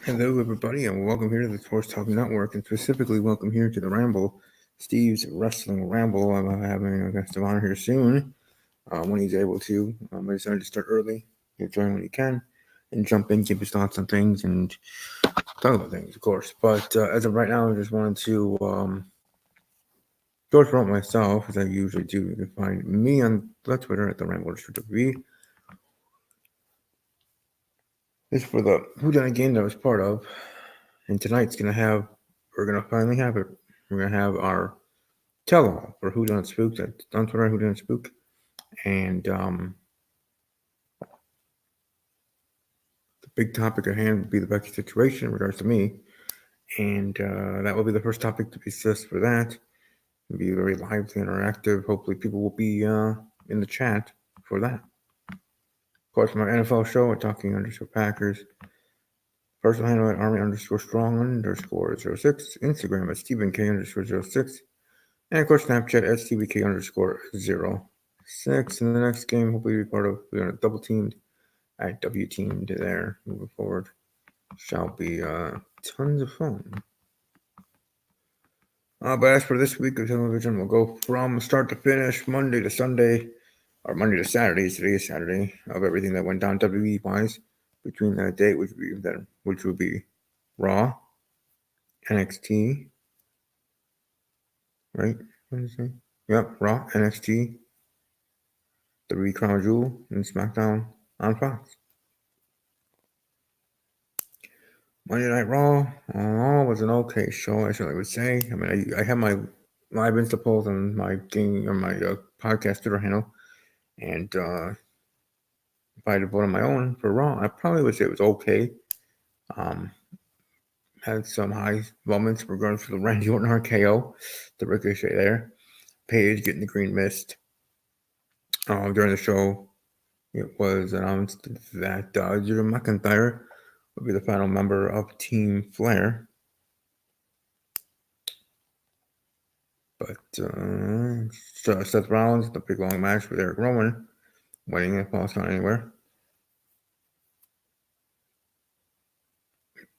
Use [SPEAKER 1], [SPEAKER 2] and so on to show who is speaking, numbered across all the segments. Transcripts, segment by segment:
[SPEAKER 1] Hello, everybody, and welcome here to the Sports Talk Network, and specifically welcome here to the Ramble, Steve's Wrestling Ramble. I'm having a guest of honor here soon when he's able to. I decided to start early, he'll join when he can, and jump in, give his thoughts on things, and talk about things, of course. But as of right now, I just wanted to go promote myself, as I usually do. You can find me on the Twitter at the Ramble WWE. This is for the Whodunit game that I was part of. And tonight's we're gonna finally have it. We're gonna have our tell-all for Who Done Spook. That's on Twitter, Who Done Spook. And the big topic at hand would be the Becky situation in regards to me. And that will be the first topic to be discussed for that. It'll be very lively, interactive. Hopefully people will be in the chat for that. Of course, my NFL show, we're talking _Packers. Personal handle at Army_Strong_06. Instagram at Stephen K_06. And of course, Snapchat at StevieK_06. In the next game, hopefully be part of, we're going to double teamed at W teamed there moving forward. Shall be tons of fun. But as for this week of television, we'll go from start to finish, Monday to Sunday, or Monday to Saturday. Today is Saturday, of everything that went down WWE wise between that date, which would be Raw, NXT, right? Wednesday. Yep, Raw, NXT, the Crown Jewel, and SmackDown on Fox. Monday Night Raw was an okay show, I certainly would say. I mean, I have my live Insta polls on my game or my podcast Twitter handle, and if I had to vote on my own for Raw, I probably would say it was okay. Had some high moments regarding for the Randy Orton RKO, the Ricochet there, Paige getting the green mist. During the show, it was announced that Drew McIntyre would be the final member of Team Flair. But Seth Rollins, the big long match with Eric Rowan, winning if Paul's not anywhere.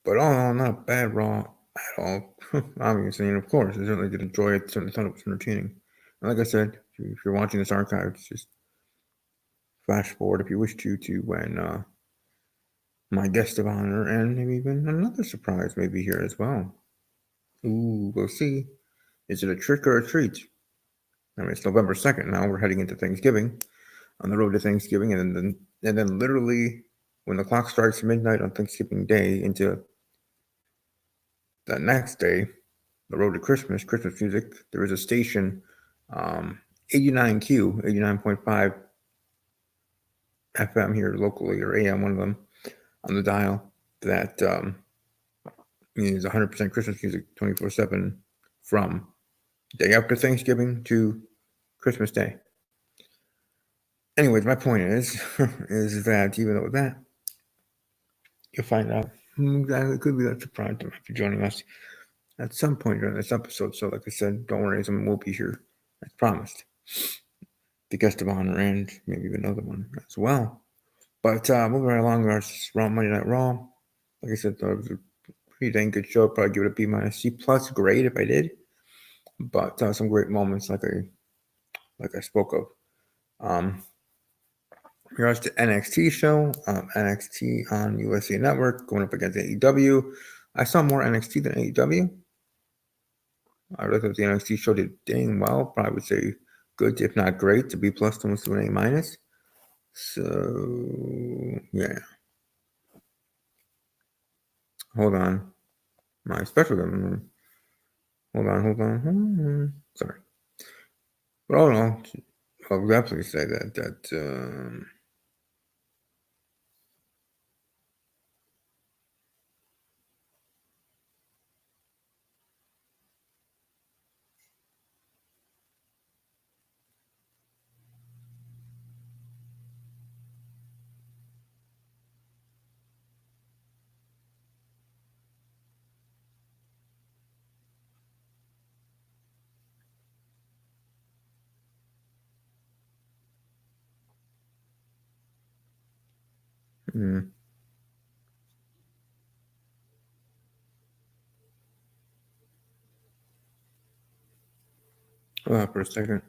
[SPEAKER 1] But all in all, not bad Raw at all. Obviously, and of course, I certainly did enjoy it. Certainly thought it was entertaining. And like I said, if you're watching this archive, just flash forward if you wish to when my guest of honor and maybe even another surprise may be here as well. Ooh, we'll see. Is it a trick or a treat? I mean, it's November 2nd now. We're heading into Thanksgiving, on the road to Thanksgiving, and then literally when the clock strikes midnight on Thanksgiving Day into the next day, the road to Christmas music, there is a station, 89Q, 89.5 FM here locally, or AM, one of them, on the dial, that is 100% Christmas music 24/7 from day after Thanksgiving to Christmas Day. Anyways, my point is is that even though that, you'll find out exactly, it could be that surprise that might be joining us at some point during this episode. So, like I said, don't worry, someone will be here, as promised. The guest of honor and maybe another one as well. But moving right along, our Monday Night Raw. Like I said, it was a pretty dang good show. Probably give it a B minus C plus grade if I did. But some great moments, like I spoke of. Regards to NXT show, NXT on USA Network going up against AEW. I saw more NXT than AEW. I really thought the NXT show did dang well. Probably would say good, if not great, to B plus, almost to an A minus. So yeah. Hold on. My special gun. Hold on. Sorry. But all in all, I'll definitely say that Hold on for a second.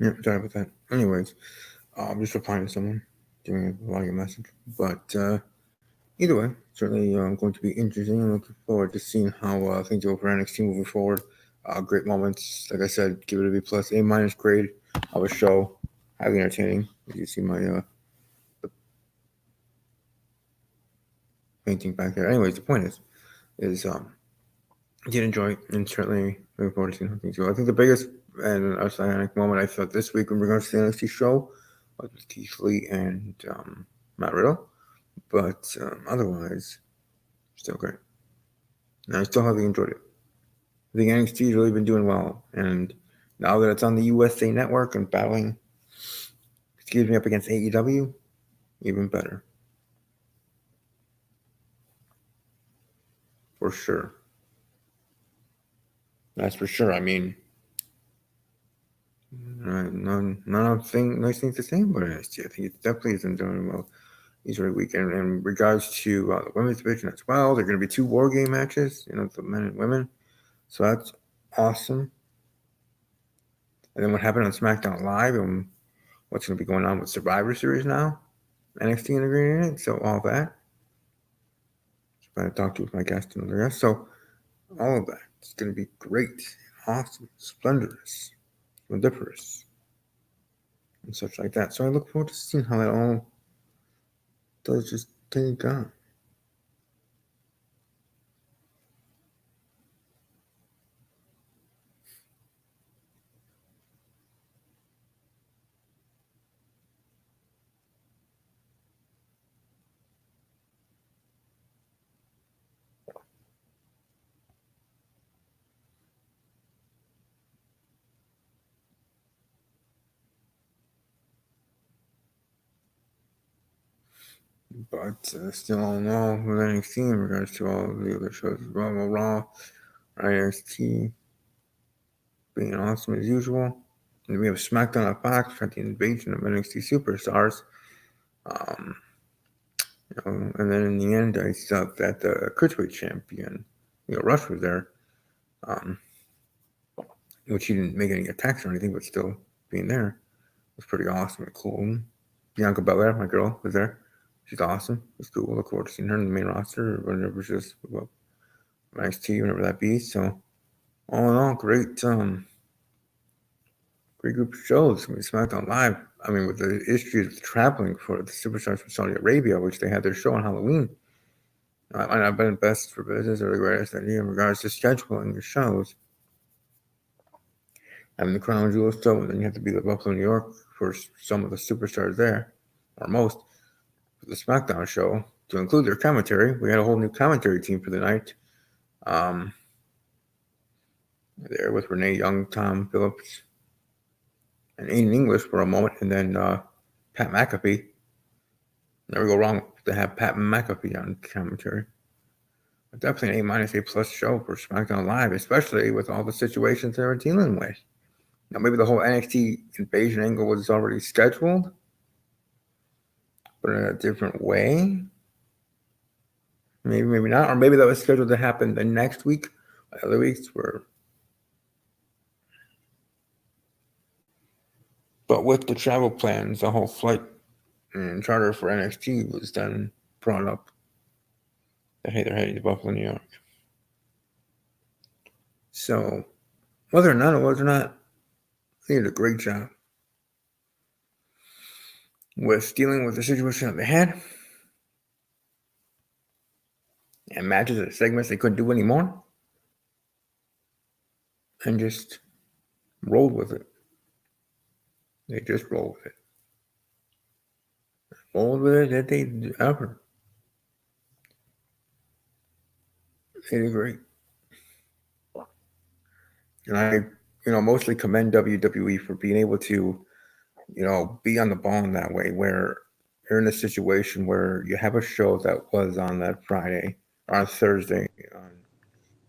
[SPEAKER 1] Yeah, sorry about that. Anyways, I'm just replying to someone, doing a volume message. But either way, certainly going to be interesting. I'm looking forward to seeing how things go for NXT moving forward. Great moments. Like I said, give it a B plus, A minus grade of a show. Highly entertaining. As you see my painting back there. Anyways, the point is I did enjoy it, and certainly looking forward to seeing how things go. I think the biggest and iconic moment I felt this week in regards to the NXT show was with Keith Lee and Matt Riddle. But otherwise, still great. And I still highly enjoyed it. I think NXT has really been doing well. And now that it's on the USA Network and battling, up against AEW, even better. For sure. That's for sure. I mean, none of nice things to say about NXT. I think it definitely isn't doing well these are weekend. In regards to the women's division as well, there are going to be 2 War Game matches, the men and women. So that's awesome. And then what happened on SmackDown Live and what's going to be going on with Survivor Series now, NXT integrated in it. So all that. I'm going to talk to with my guest and other guests. So all of that is going to be great, awesome, splendorous, splendiferous, and such like that. So I look forward to seeing how that all does just take on. But still, all in all, with NXT in regards to all the other shows as well, Raw, NXT being awesome as usual. And we have SmackDown at Fox, got the invasion of NXT superstars. And then in the end, I saw that the Cruiserweight champion, Rush was there, which he didn't make any attacks or anything, but still being there was pretty awesome and cool. Bianca Belair, my girl, was there. She's awesome. It's cool. We'll look forward to seeing her in the main roster or whenever she's NXT, whenever that be. So, all in all, great group of shows. I mean, SmackDown Live. I mean, with the issues of traveling for the superstars from Saudi Arabia, which they had their show on Halloween. I might not have been best for business or the greatest idea in regards to scheduling the shows. Having the Crown Jewel show, and then you have to be the Buffalo, New York for some of the superstars there, or most. For the SmackDown show, to include their commentary, we had a whole new commentary team for the night. There with Renee Young, Tom Phillips, and Aiden English for a moment, and then Pat McAfee. Never go wrong to have Pat McAfee on commentary. But definitely an A-, A+ show for SmackDown Live, especially with all the situations they were dealing with. Now, maybe the whole NXT invasion angle was already scheduled, but in a different way. Maybe not. Or maybe that was scheduled to happen the next week. Other weeks were. But with the travel plans, the whole flight and charter for NXT was then brought up that hey, they're heading to Buffalo, New York. So whether or not it was or not, they did a great job with dealing with the situation that they had and matches and segments they couldn't do anymore, and just rolled with it. They just rolled with it. Rolled with it that they ever. They did great. And I, mostly commend WWE for being able to, be on the ball in that way where you're in a situation where you have a show that was on that Friday or on Thursday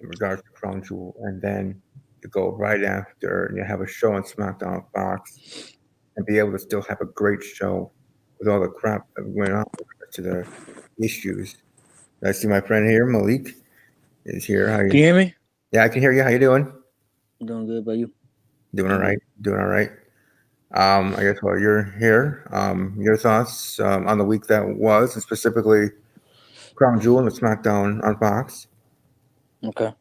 [SPEAKER 1] in regards to Crown Jewel, and then you go right after and you have a show on SmackDown Fox and be able to still have a great show with all the crap that went on to the issues. I see my friend here, Malik, is here. How you?
[SPEAKER 2] Can you hear me?
[SPEAKER 1] Yeah, I can hear you. How you doing?
[SPEAKER 2] I'm doing good, but you?
[SPEAKER 1] Doing all right. Doing all right. I guess while you're here, your thoughts on the week that was, and specifically Crown Jewel and the SmackDown on Fox.
[SPEAKER 2] Okay.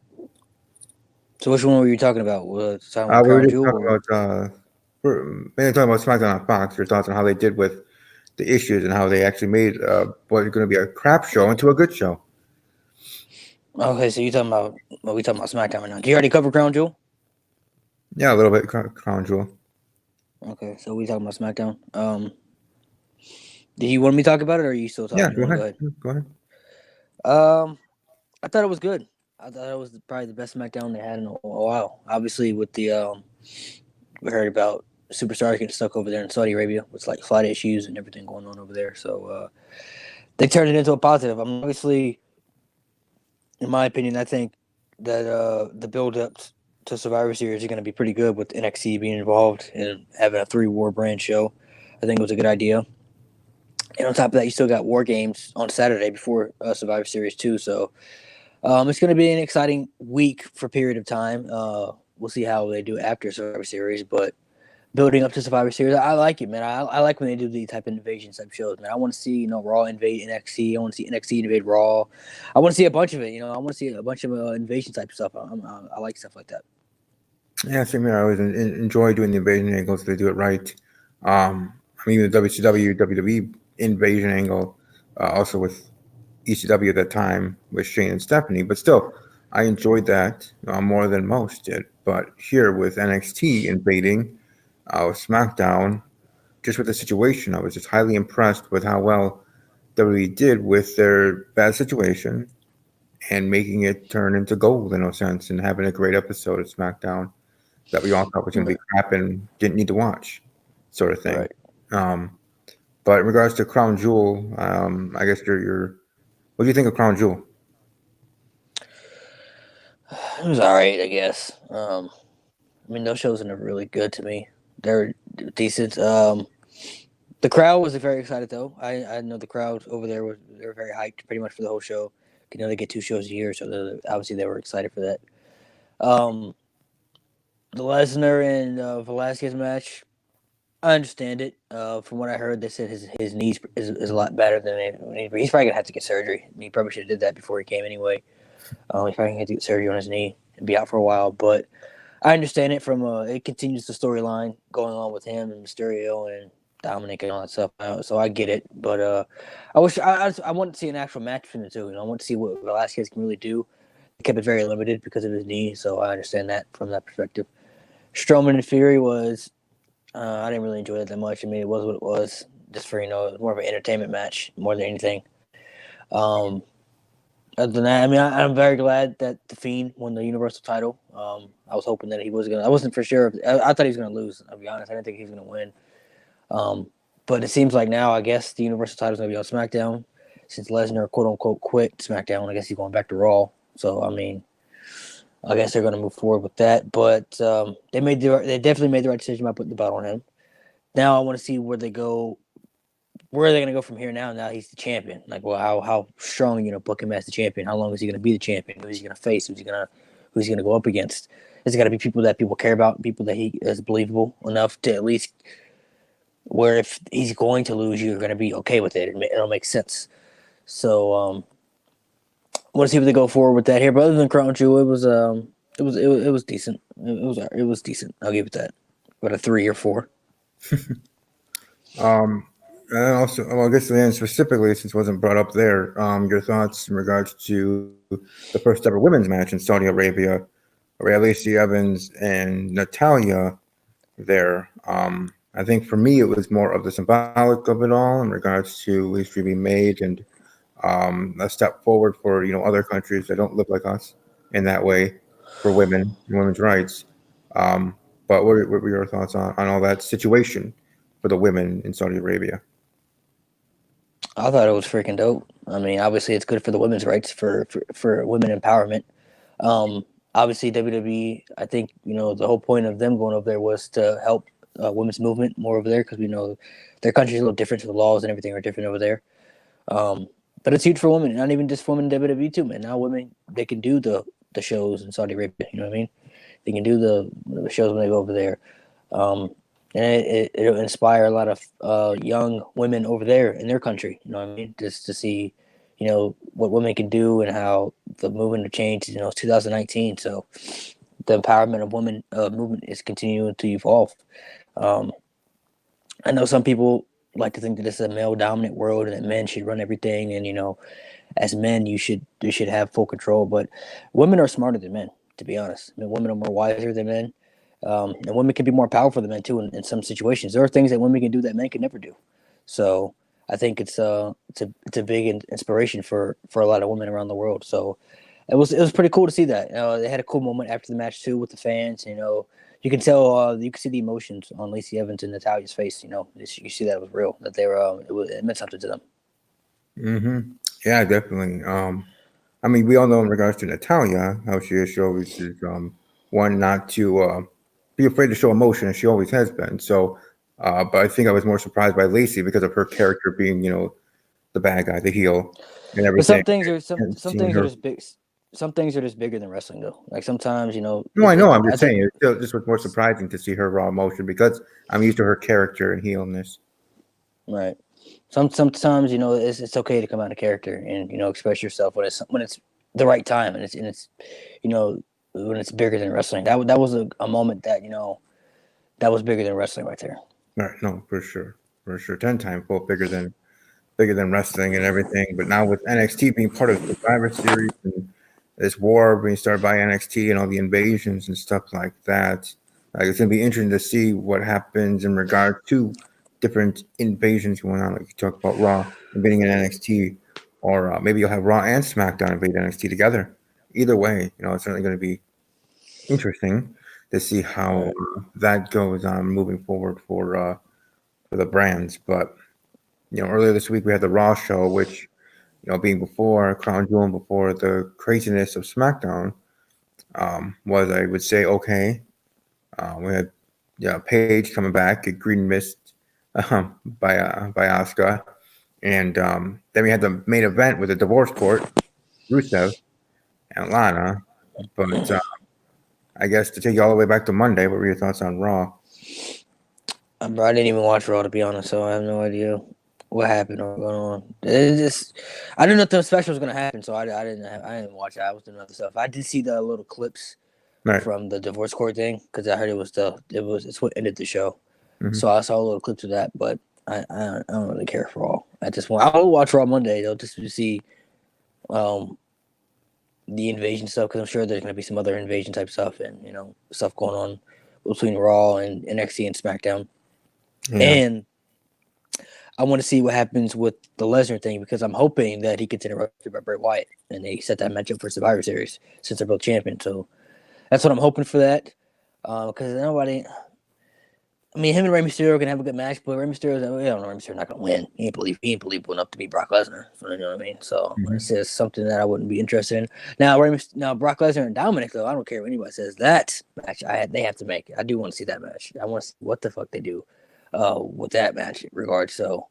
[SPEAKER 2] So which one were you talking about? Was talking
[SPEAKER 1] we
[SPEAKER 2] about
[SPEAKER 1] were
[SPEAKER 2] Crown
[SPEAKER 1] just
[SPEAKER 2] Jewel?
[SPEAKER 1] talking about mainly talking about SmackDown on Fox. Your thoughts on how they did with the issues and how they actually made what is going to be a crap show into a good show.
[SPEAKER 2] Okay, so you talking about we talking about SmackDown right now? Did you already cover Crown Jewel?
[SPEAKER 1] Yeah, a little bit Crown Jewel.
[SPEAKER 2] Okay, so we talking about SmackDown. Did you want me to talk about it, or are you still talking?
[SPEAKER 1] Yeah, go ahead. Go ahead.
[SPEAKER 2] I thought it was good. I thought it was probably the best SmackDown they had in a while. Obviously, with the we heard about superstars getting stuck over there in Saudi Arabia with like flight issues and everything going on over there. So they turned it into a positive. I'm obviously, in my opinion, I think that the build up to Survivor Series is going to be pretty good with NXT being involved and having a 3-war brand show. I think it was a good idea. And on top of that, you still got War Games on Saturday before Survivor Series 2. So it's going to be an exciting week for a period of time. We'll see how they do after Survivor Series, but building up to Survivor Series, I like it, man. I like when they do these type of invasion type shows, man. I want to see Raw invade NXT. I want to see NXT invade Raw. I want to see a bunch of it. I want to see a bunch of invasion type stuff. I like stuff like that.
[SPEAKER 1] Yeah, same here. I always enjoy doing the invasion angles. They do it right. I mean, the WCW, WWE invasion angle, also with ECW at that time with Shane and Stephanie, but still, I enjoyed that more than most did. But here with NXT invading SmackDown, just with the situation, I was just highly impressed with how well WWE did with their bad situation and making it turn into gold in a sense and having a great episode of SmackDown that we all thought was going to be crap and didn't need to watch, sort of thing.
[SPEAKER 2] Right.
[SPEAKER 1] But in regards to Crown Jewel, I guess you're what do you think of Crown Jewel?
[SPEAKER 2] It was all right, I guess. I mean, those shows are never really good to me. They're decent. The crowd was very excited though. I know the crowd over there they were very hyped pretty much for the whole show. They get 2 shows a year, so obviously they were excited for that. The Lesnar and Velasquez match, I understand it. From what I heard, they said his knees is a lot better than he's probably gonna have to get surgery. He probably should have did that before he came anyway. He's probably gonna have to get surgery on his knee and be out for a while. But I understand it from it continues the storyline going on with him and Mysterio and Dominic and all that stuff. So I get it. But I want to see an actual match between the two. I want to see what Velasquez can really do. He kept it very limited because of his knee, so I understand that from that perspective. Strowman and Fury was I didn't really enjoy it that much. I mean, it was what it was, just for more of an entertainment match more than anything. Other than that, I mean, I'm very glad that the Fiend won the Universal title. I was hoping that he was gonna. I wasn't for sure. I thought he was gonna lose. I'll be honest. I didn't think he was gonna win. But it seems like now, I guess the Universal title is gonna be on SmackDown since Lesnar quote unquote quit SmackDown. I guess he's going back to Raw. So I mean, I guess they're going to move forward with that, but they definitely made the right decision by putting the belt on him. Now I want to see where they go. Where are they going to go from here now? Now he's the champion. Like, well, how strong are you going to book him as the champion? How long is he going to be the champion? Who's he going to face? Who's he going to go up against? Is it got to be people that people care about, people that he is believable enough to at least where if he's going to lose, you're going to be okay with it. It'll make sense. So I want to see what they go forward with that here. But other than Crown Jewel, it was decent. It was decent. I'll give it that. About a 3 or 4.
[SPEAKER 1] And also, well, I guess then specifically, since it wasn't brought up there, your thoughts in regards to the first ever women's match in Saudi Arabia, where Lacey Evans and Natalia there. I think for me, it was more of the symbolic of it all in regards to history being made and a step forward for other countries that don't look like us in that way for women and women's rights. Um, but what were your thoughts on all that situation for the women in Saudi Arabia?
[SPEAKER 2] I thought it was freaking dope. I mean, obviously, it's good for the women's rights for women empowerment. Obviously, WWE. I think the whole point of them going over there was to help women's movement more over there because we know their country's a little different, so the laws and everything are different over there. But it's huge for women, not even just for women in WWE too, man. Now women they can do the shows in Saudi Arabia. You know what I mean? They can do the shows when they go over there. And it'll inspire a lot of young women over there in their country. You know what I mean? Just to see, what women can do and how the movement will change. It's 2019, so the empowerment of women movement is continuing to evolve. Um, I know some people like to think that this is a male dominant world and that men should run everything, and as men you should have full control. But women are smarter than men, to be honest. I mean, women are more wiser than men. And women can be more powerful than men too in some situations. There are things that women can do that men can never do. So I think it's a big inspiration for a lot of women around the world. So it was pretty cool to see that. They had a cool moment after the match too with the fans. You can tell you can see the emotions on Lacey Evans and Natalyas face. You see that it was real. That they were it meant something to them.
[SPEAKER 1] Mm-hmm. Yeah, definitely. I mean, we all know in regards to Natalia how she is. She always is one not to be afraid to show emotion, and she always has been. So, but I think I was more surprised by Lacey because of her character being, the bad guy, the heel, and
[SPEAKER 2] But
[SPEAKER 1] everything.
[SPEAKER 2] some things are
[SPEAKER 1] And
[SPEAKER 2] some
[SPEAKER 1] seeing
[SPEAKER 2] things are
[SPEAKER 1] her.
[SPEAKER 2] just big. Some things are just bigger than wrestling, though. Like sometimes,
[SPEAKER 1] No, I know. I'm
[SPEAKER 2] I
[SPEAKER 1] just
[SPEAKER 2] think
[SPEAKER 1] saying. It still just was more surprising to see her raw emotion because I'm used to her character and heelness.
[SPEAKER 2] right. Sometimes it's okay to come out of character and express yourself when it's the right time and it's you know when it's bigger than wrestling. That was a moment that was bigger than wrestling right there.
[SPEAKER 1] Right. No, for sure. 10 times both bigger than wrestling and everything. But now with NXT being part of the Survivor Series and this war being started by NXT and all the invasions and stuff like that, like it's gonna be interesting to see what happens in regard to different invasions going on. Like you talk about Raw invading an NXT, or maybe you'll have Raw and SmackDown invade NXT together. Either way, it's certainly going to be interesting to see how
[SPEAKER 2] Right.
[SPEAKER 1] that goes on moving forward for the brands. But earlier this week we had the Raw show, which being before Crown Jewel and before the craziness of SmackDown, was I would say okay. We had Paige coming back, get green mist by Asuka, and then we had the main event with the divorce court, Rusev and Lana. But I guess to take you all the way back to Monday, what were your thoughts on Raw?
[SPEAKER 2] Bro, I didn't even watch Raw to be honest, so I have no idea what happened or what's going on. It just I didn't know the special was gonna happen, so I didn't watch it. I was doing other stuff. I did see the little clips
[SPEAKER 1] Right.
[SPEAKER 2] from the divorce court thing because I heard it's what ended the show.
[SPEAKER 1] Mm-hmm.
[SPEAKER 2] So I saw a little clips of that, but I don't really care for Raw at this point. I'll watch Raw Monday though just to see um the invasion stuff because I'm sure there's gonna be some other invasion type stuff and stuff going on between Raw and NXT and SmackDown.
[SPEAKER 1] Yeah.
[SPEAKER 2] And I want to see what happens with the Lesnar thing because I'm hoping that he gets interrupted by Bray Wyatt and they set that matchup for Survivor Series since they're both champions. So that's what I'm hoping for that. Because nobody, I mean, him and Rey Mysterio are gonna have a good match, but Rey Mysterio's, I don't know, Rey Mysterio's not gonna win. He ain't believable enough to beat Brock Lesnar. So, you know what I mean? So
[SPEAKER 1] Mm-hmm.
[SPEAKER 2] it's just something that I wouldn't be interested in. Now Brock Lesnar and Dominic though, I don't care what anybody says. That match, they have to make it. I do want to see that match. I want to see what the fuck they do, with that match in regards. So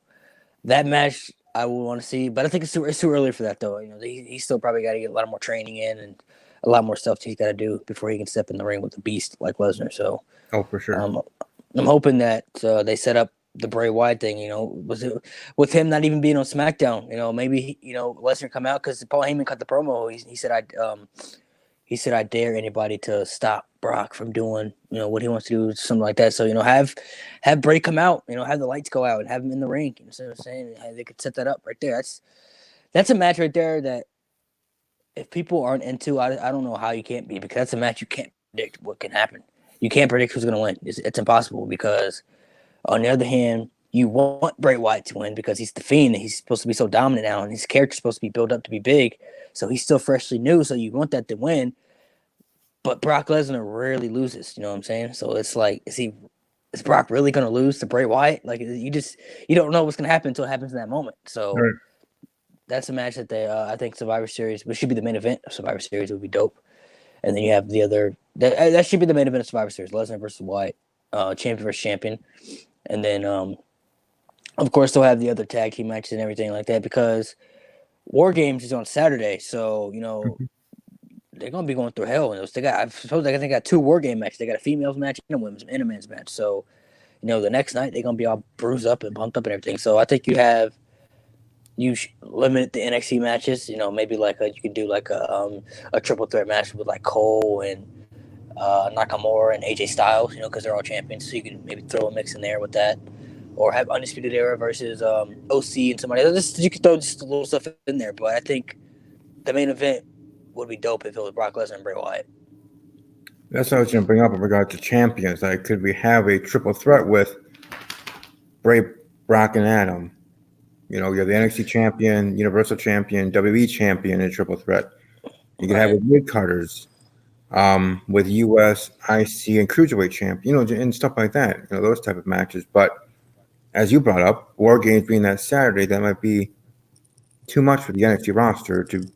[SPEAKER 2] that match I would want to see, but I think it's too early for that though. He's still probably got to get a lot more training in and a lot more stuff he's got to do before he can step in the ring with a beast like Lesnar. So
[SPEAKER 1] Oh, for sure.
[SPEAKER 2] I'm hoping that they set up the Bray Wyatt thing. Was it with him not even being on SmackDown? Maybe Lesnar come out because Paul Heyman cut the promo. He said I dare anybody to stop Brock from doing what he wants to do, something like that. So have Bray come out, have the lights go out and have him in the ring. You know what I'm saying? They could set that up right there. That's a match right there that if people aren't into, I don't know how you can't be, because that's a match you can't predict what can happen. You can't predict who's going to win. It's impossible, because on the other hand, you want Bray Wyatt to win because he's the Fiend and he's supposed to be so dominant now, and his character's supposed to be built up to be big. So he's still freshly new, so you want that to win. But Brock Lesnar rarely loses, you know what I'm saying? So it's like, is Brock really going to lose to Bray Wyatt? Like, you don't know what's going to happen until it happens in that moment. So
[SPEAKER 1] Right.
[SPEAKER 2] that's a match that I think Survivor Series, which should be the main event of Survivor Series, would be dope. And then you have the other, that should be the main event of Survivor Series, Lesnar versus Wyatt, champion versus champion. And then, of course, they'll have the other tag team matches and everything like that, because War Games is on Saturday. So, they're going to be going through hell. They got 2 War Game matches. They got a females match and a men's match. So, the next night they're going to be all bruised up and pumped up and everything. So I think you limit the NXT matches. Maybe you could do like a triple threat match with like Cole and Nakamura and AJ Styles, because they're all champions. So you can maybe throw a mix in there with that, or have Undisputed Era versus OC and somebody else. You could throw just a little stuff in there. But I think the main event would be dope if it was Brock Lesnar and Bray Wyatt.
[SPEAKER 1] That's what I was going to bring up in regard to champions. Like, could we have a triple threat with Bray, Brock, and Adam? You have the NXT champion, Universal champion, WWE champion in triple threat. You could have with mid-carders, with US, IC, and Cruiserweight champion, and stuff like that. Those type of matches. But as you brought up, War Games being that Saturday, that might be too much for the NXT roster to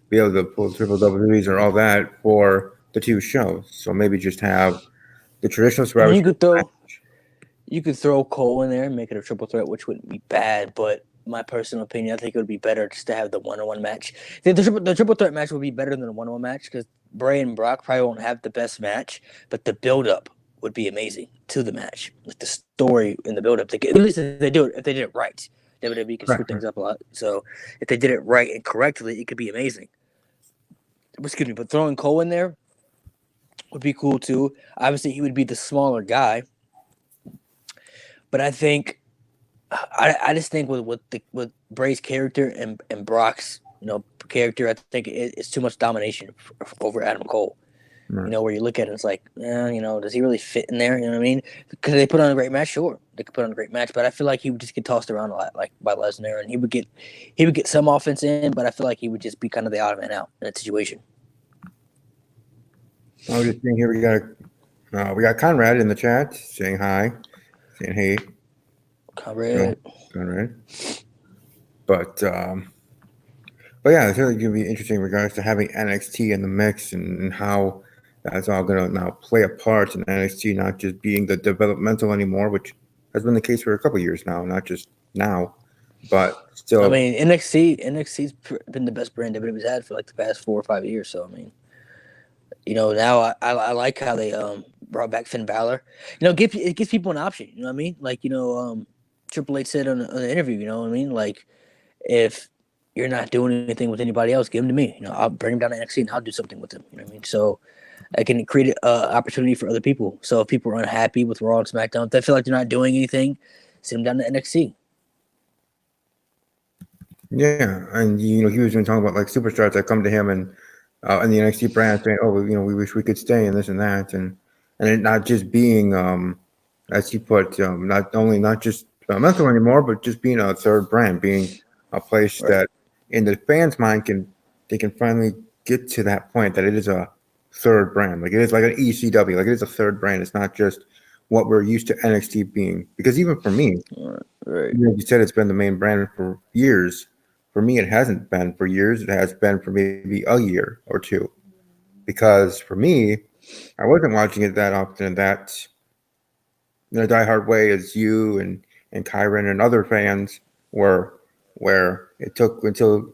[SPEAKER 1] be able to pull triple WWEs or all that for the 2 shows. So maybe just have the traditional Survivor Series.
[SPEAKER 2] You could throw Cole in there and make it a triple threat, which wouldn't be bad. But my personal opinion, I think it would be better just to have the one-on-one match. The triple threat match would be better than the one-on-one match, because Bray and Brock probably won't have the best match, but the build-up would be amazing to the match. Like the story in the build-up, at least if they did it right. WWE can screw things up a lot. So if they did it right and correctly, it could be amazing. Excuse me, but throwing Cole in there would be cool too. Obviously, he would be the smaller guy, but I think I just think with Bray's character and Brock's character, I think it's too much domination over Adam Cole. Right. Where you look at it, it's like, does he really fit in there? You know what I mean? Because they put on a great match, sure, they could put on a great match, but I feel like he would just get tossed around a lot, like by Lesnar, and he would get some offense in, but I feel like he would just be kind of the odd man out in that situation.
[SPEAKER 1] I was just thinking here, we got Conrad in the chat saying hi, saying hey.
[SPEAKER 2] Conrad.
[SPEAKER 1] But yeah, I feel like it would be interesting in regards to having NXT in the mix and how that's all going to now play a part in NXT, not just being the developmental anymore, which has been the case for a couple of years now, not just now, but still.
[SPEAKER 2] I mean, NXT's been the best brand WWE's had for like the past 4 or 5 years. So, I mean, now I like how they brought back Finn Balor. It gives people an option. You know what I mean? Like, Triple H said on the interview, you know what I mean? Like, if you're not doing anything with anybody else, give him to me. I'll bring him down to NXT and I'll do something with him. You know what I mean? So I can create an opportunity for other people. So if people are unhappy with Raw and SmackDown, if they feel like they're not doing anything, send them down to NXT.
[SPEAKER 1] Yeah, and he was even talking about like superstars that come to him and in the NXT brand saying, "Oh, we wish we could stay," and this and that, and it not just being, as he put, not just mental anymore, but just being a third brand, being a place that in the fans' mind they can finally get to that point that it is a third brand, like it is like an ECW, like it is a third brand. It's not just what we're used to NXT being, because even for me, you said it's been the main brand for years. For me, it hasn't been for years. It has been for maybe a year or 2, because for me, I wasn't watching it that often. That in a diehard way as you and Kyron and other fans were, where it took until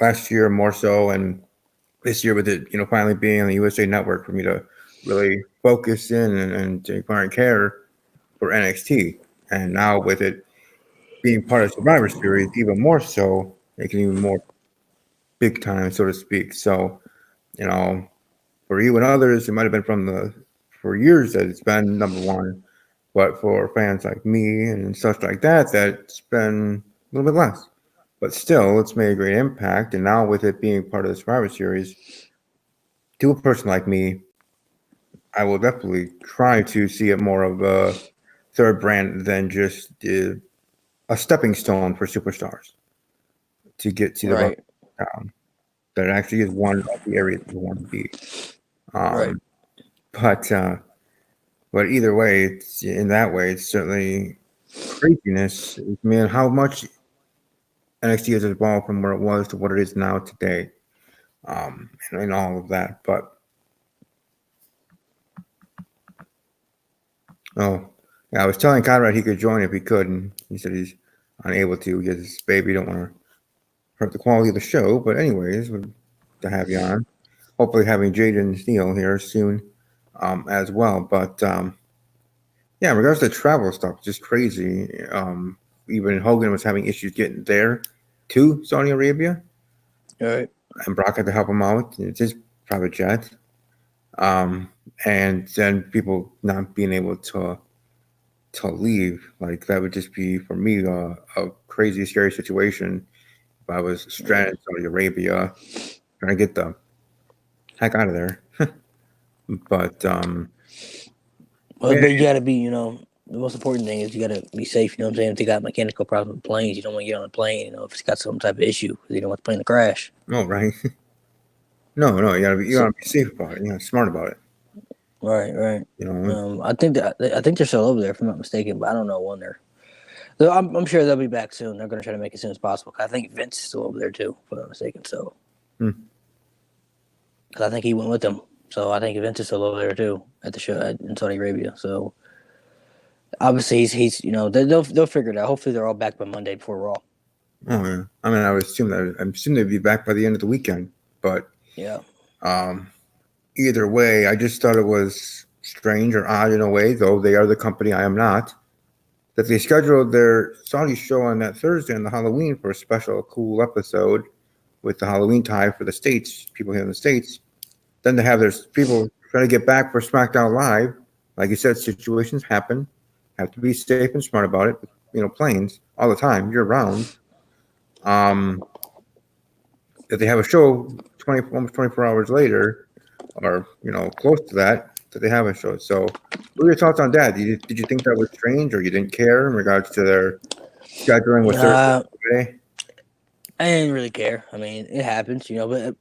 [SPEAKER 1] last year more so, and this year with it, finally being on the USA Network for me to really focus in and acquire care for NXT. and now with it being part of Survivor Series, even more so, making even more big time, so to speak. So, you know, for you and others, it might have been for years that it's been number one, but for fans like me and such like that, that's been a little bit less. But still, it's made a great impact, and now with it being part of the Survivor Series, to a person like me, I will definitely try to see it more of a third brand than just a stepping stone for superstars to get to the
[SPEAKER 2] Right.
[SPEAKER 1] town. That actually is one of the areas you want to be.
[SPEAKER 2] Right.
[SPEAKER 1] Um, but either way, it's in that way, it's certainly craziness. I mean, how much NXT has evolved from where it was to what it is now today, and all of that. But oh, yeah, I was telling Conrad he could join if he could, and he said he's unable to because his baby don't want to hurt the quality of the show. But anyways, would to have you on. Hopefully, having Jaden Steele here soon, as well. But yeah, in regards to travel stuff, just crazy. Even Hogan was having issues getting there to Saudi Arabia,
[SPEAKER 2] Right.
[SPEAKER 1] and Brock had to help him out. It's his private jet. Um, and then people not being able to leave, like that would just be for me a crazy, scary situation if I was stranded in Saudi Arabia trying to get the heck out of there. But
[SPEAKER 2] But you gotta be, the most important thing is you gotta be safe. You know what I'm saying? If they got mechanical problems with planes, you don't want to get on a plane. If it's got some type of issue, because you don't want the plane to crash.
[SPEAKER 1] no, right? No, you
[SPEAKER 2] So
[SPEAKER 1] gotta be safe about it. You know, smart about it.
[SPEAKER 2] right.
[SPEAKER 1] You know,
[SPEAKER 2] I think they're still over there, if I'm not mistaken, but I don't know when they're. I'm sure they'll be back soon. They're gonna try to make it as soon as possible. I think Vince is still over there too, if I'm not mistaken. So,
[SPEAKER 1] hmm.
[SPEAKER 2] because I think he went with them. So I think Vince is still over there too at the show in Saudi Arabia. So obviously he's they'll figure it out. Hopefully they're all back by Monday before Raw.
[SPEAKER 1] Oh yeah. I mean, I assume they'd be back by the end of the weekend. But
[SPEAKER 2] Yeah.
[SPEAKER 1] um, either way, I just thought it was strange or odd in a way, though they are the company I am not, that they scheduled their Saudi show on that Thursday on the Halloween for a special cool episode with the Halloween tie for the States, people here in the States. Then to have their people trying to get back for SmackDown Live. Like you said, situations happen. Have to be safe and smart about it. Planes all the time, year round. Um, if they have a show almost 24 hours later, or close to that they have a show. So, what are your thoughts on that? Did you think that was strange, or you didn't care in regards to their scheduling with Thursday?
[SPEAKER 2] I didn't really care. I mean, it happens, but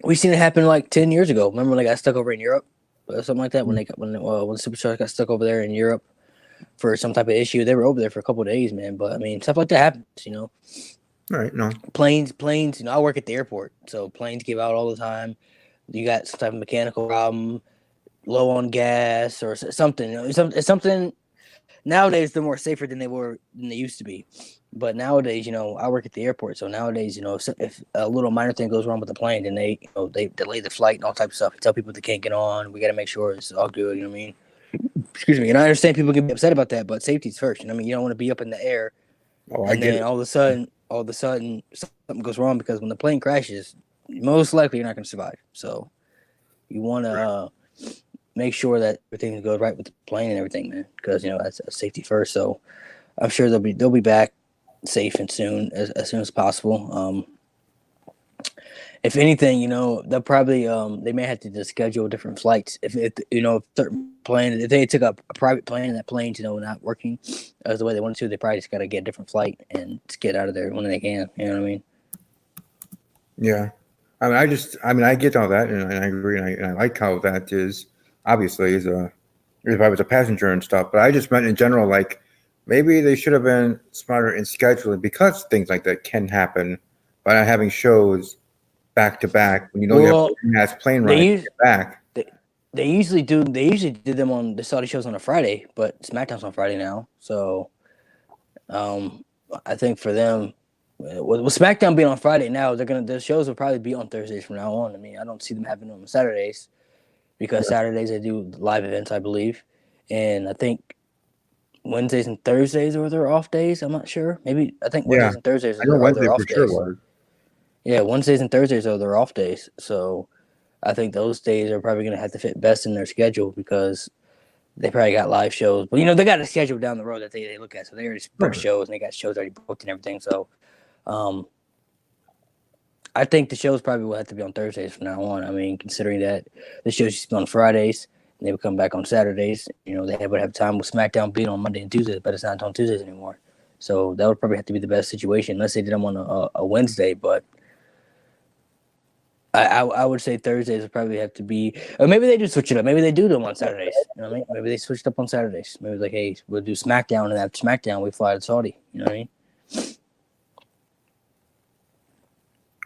[SPEAKER 2] we seen it happen like 10 years ago. Remember when they got stuck over in Europe or something like that? When the Superstars got stuck over there in Europe for some type of issue, they were over there for a couple of days, man. But I mean, stuff like that happens,
[SPEAKER 1] All right, no.
[SPEAKER 2] Planes. I work at the airport, so planes give out all the time. You got some type of mechanical problem, low on gas or something. It's something. Nowadays, they're more safer than they used to be. But nowadays, I work at the airport, so nowadays, if a little minor thing goes wrong with the plane, then they delay the flight and all types of stuff. Tell people they can't get on. We got to make sure it's all good. You know what I mean? Excuse me. And I understand people can be upset about that, but safety's first. I mean, you don't want to be up in the air,
[SPEAKER 1] Oh, I
[SPEAKER 2] and
[SPEAKER 1] get
[SPEAKER 2] then
[SPEAKER 1] it.
[SPEAKER 2] all of a sudden, something goes wrong, because when the plane crashes, most likely you're not going to survive. So you want to make sure that everything goes right with the plane and everything, man, because that's safety first. So I'm sure they'll be back safe and soon as soon as possible. If anything, they'll probably they may have to just schedule different flights. If certain plane, if they took a private plane and that plane's not working as the way they want to, they probably just got to get a different flight and just get out of there when they can. You know what I mean?
[SPEAKER 1] Yeah. I get all that, and I agree, and I like how that is obviously if I was a passenger and stuff. But I just meant in general, like maybe they should have been smarter in scheduling, because things like that can happen by not having shows back to back when you have mass plane rides to get back.
[SPEAKER 2] They usually do. They usually did them on the Saudi shows on a Friday, but SmackDown's on Friday now. So, I think for them, with SmackDown being on Friday now, the shows will probably be on Thursdays from now on. I mean, I don't see them having them on Saturdays, because Saturdays they do live events, I believe, and I think Wednesdays and Thursdays are their off days. I'm not sure. I think
[SPEAKER 1] Yeah,
[SPEAKER 2] Wednesdays and Thursdays
[SPEAKER 1] I know
[SPEAKER 2] are
[SPEAKER 1] Wednesday
[SPEAKER 2] their
[SPEAKER 1] for
[SPEAKER 2] off
[SPEAKER 1] sure
[SPEAKER 2] days.
[SPEAKER 1] was.
[SPEAKER 2] Yeah, Wednesdays and Thursdays are their off days. So I think those days are probably going to have to fit best in their schedule because they probably got live shows. But, they got a schedule down the road that they look at. So they already book
[SPEAKER 1] Right.
[SPEAKER 2] shows and they got shows already booked and everything. So I think the shows probably will have to be on Thursdays from now on. I mean, considering that the shows used to be on Fridays and they would come back on Saturdays, they would have time with SmackDown being on Monday and Tuesdays, but it's not on Tuesdays anymore. So that would probably have to be the best situation, unless they did them on a Wednesday. But I would say Thursdays would probably have to be, or maybe they do switch it up. Maybe they do them on Saturdays. You know what I mean? Maybe they switched up on Saturdays. Maybe like, hey, we'll do SmackDown, and after SmackDown, we fly to Saudi. You know what I mean?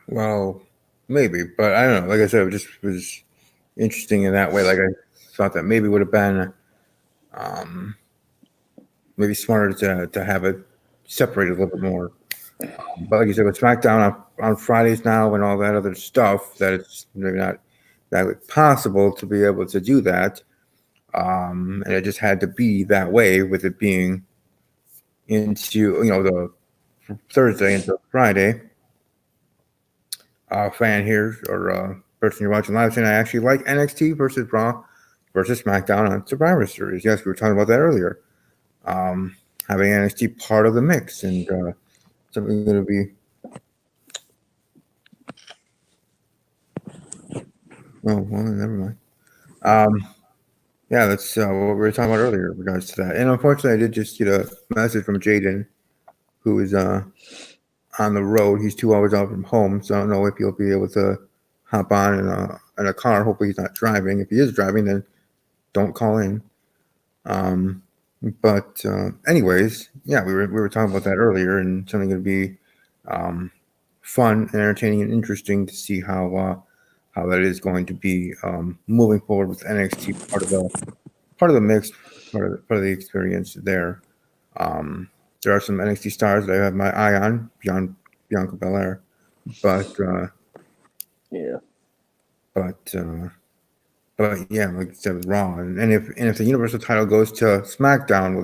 [SPEAKER 1] Well, maybe, but I don't know. Like I said, it just was interesting in that way. Like I thought that maybe would have been maybe smarter to have it separated a little bit more. But like you said, with SmackDown on Fridays now and all that other stuff, that it's maybe not that possible to be able to do that. And it just had to be that way with it being into the Thursday into Friday. Fan here or person you're watching live saying I actually like NXT versus Raw versus SmackDown on Survivor Series. Yes, we were talking about that earlier. Having NXT part of the mix and something going to be. Oh well, never mind. Yeah, that's what we were talking about earlier in regards to that. And unfortunately, I did just get a message from Jaden, who is on the road. He's 2 hours out from home, so I don't know if he'll be able to hop on in a car. Hopefully, he's not driving. If he is driving, then don't call in. But anyways, yeah, we were talking about that earlier, and something going to be fun and entertaining and interesting to see how that is going to be moving forward with NXT part of the mix, part of the experience there. There are some NXT stars that I have my eye on beyond Bianca Belair, but
[SPEAKER 2] Yeah.
[SPEAKER 1] But yeah, like I said, with Raw, and if the Universal title goes to SmackDown, will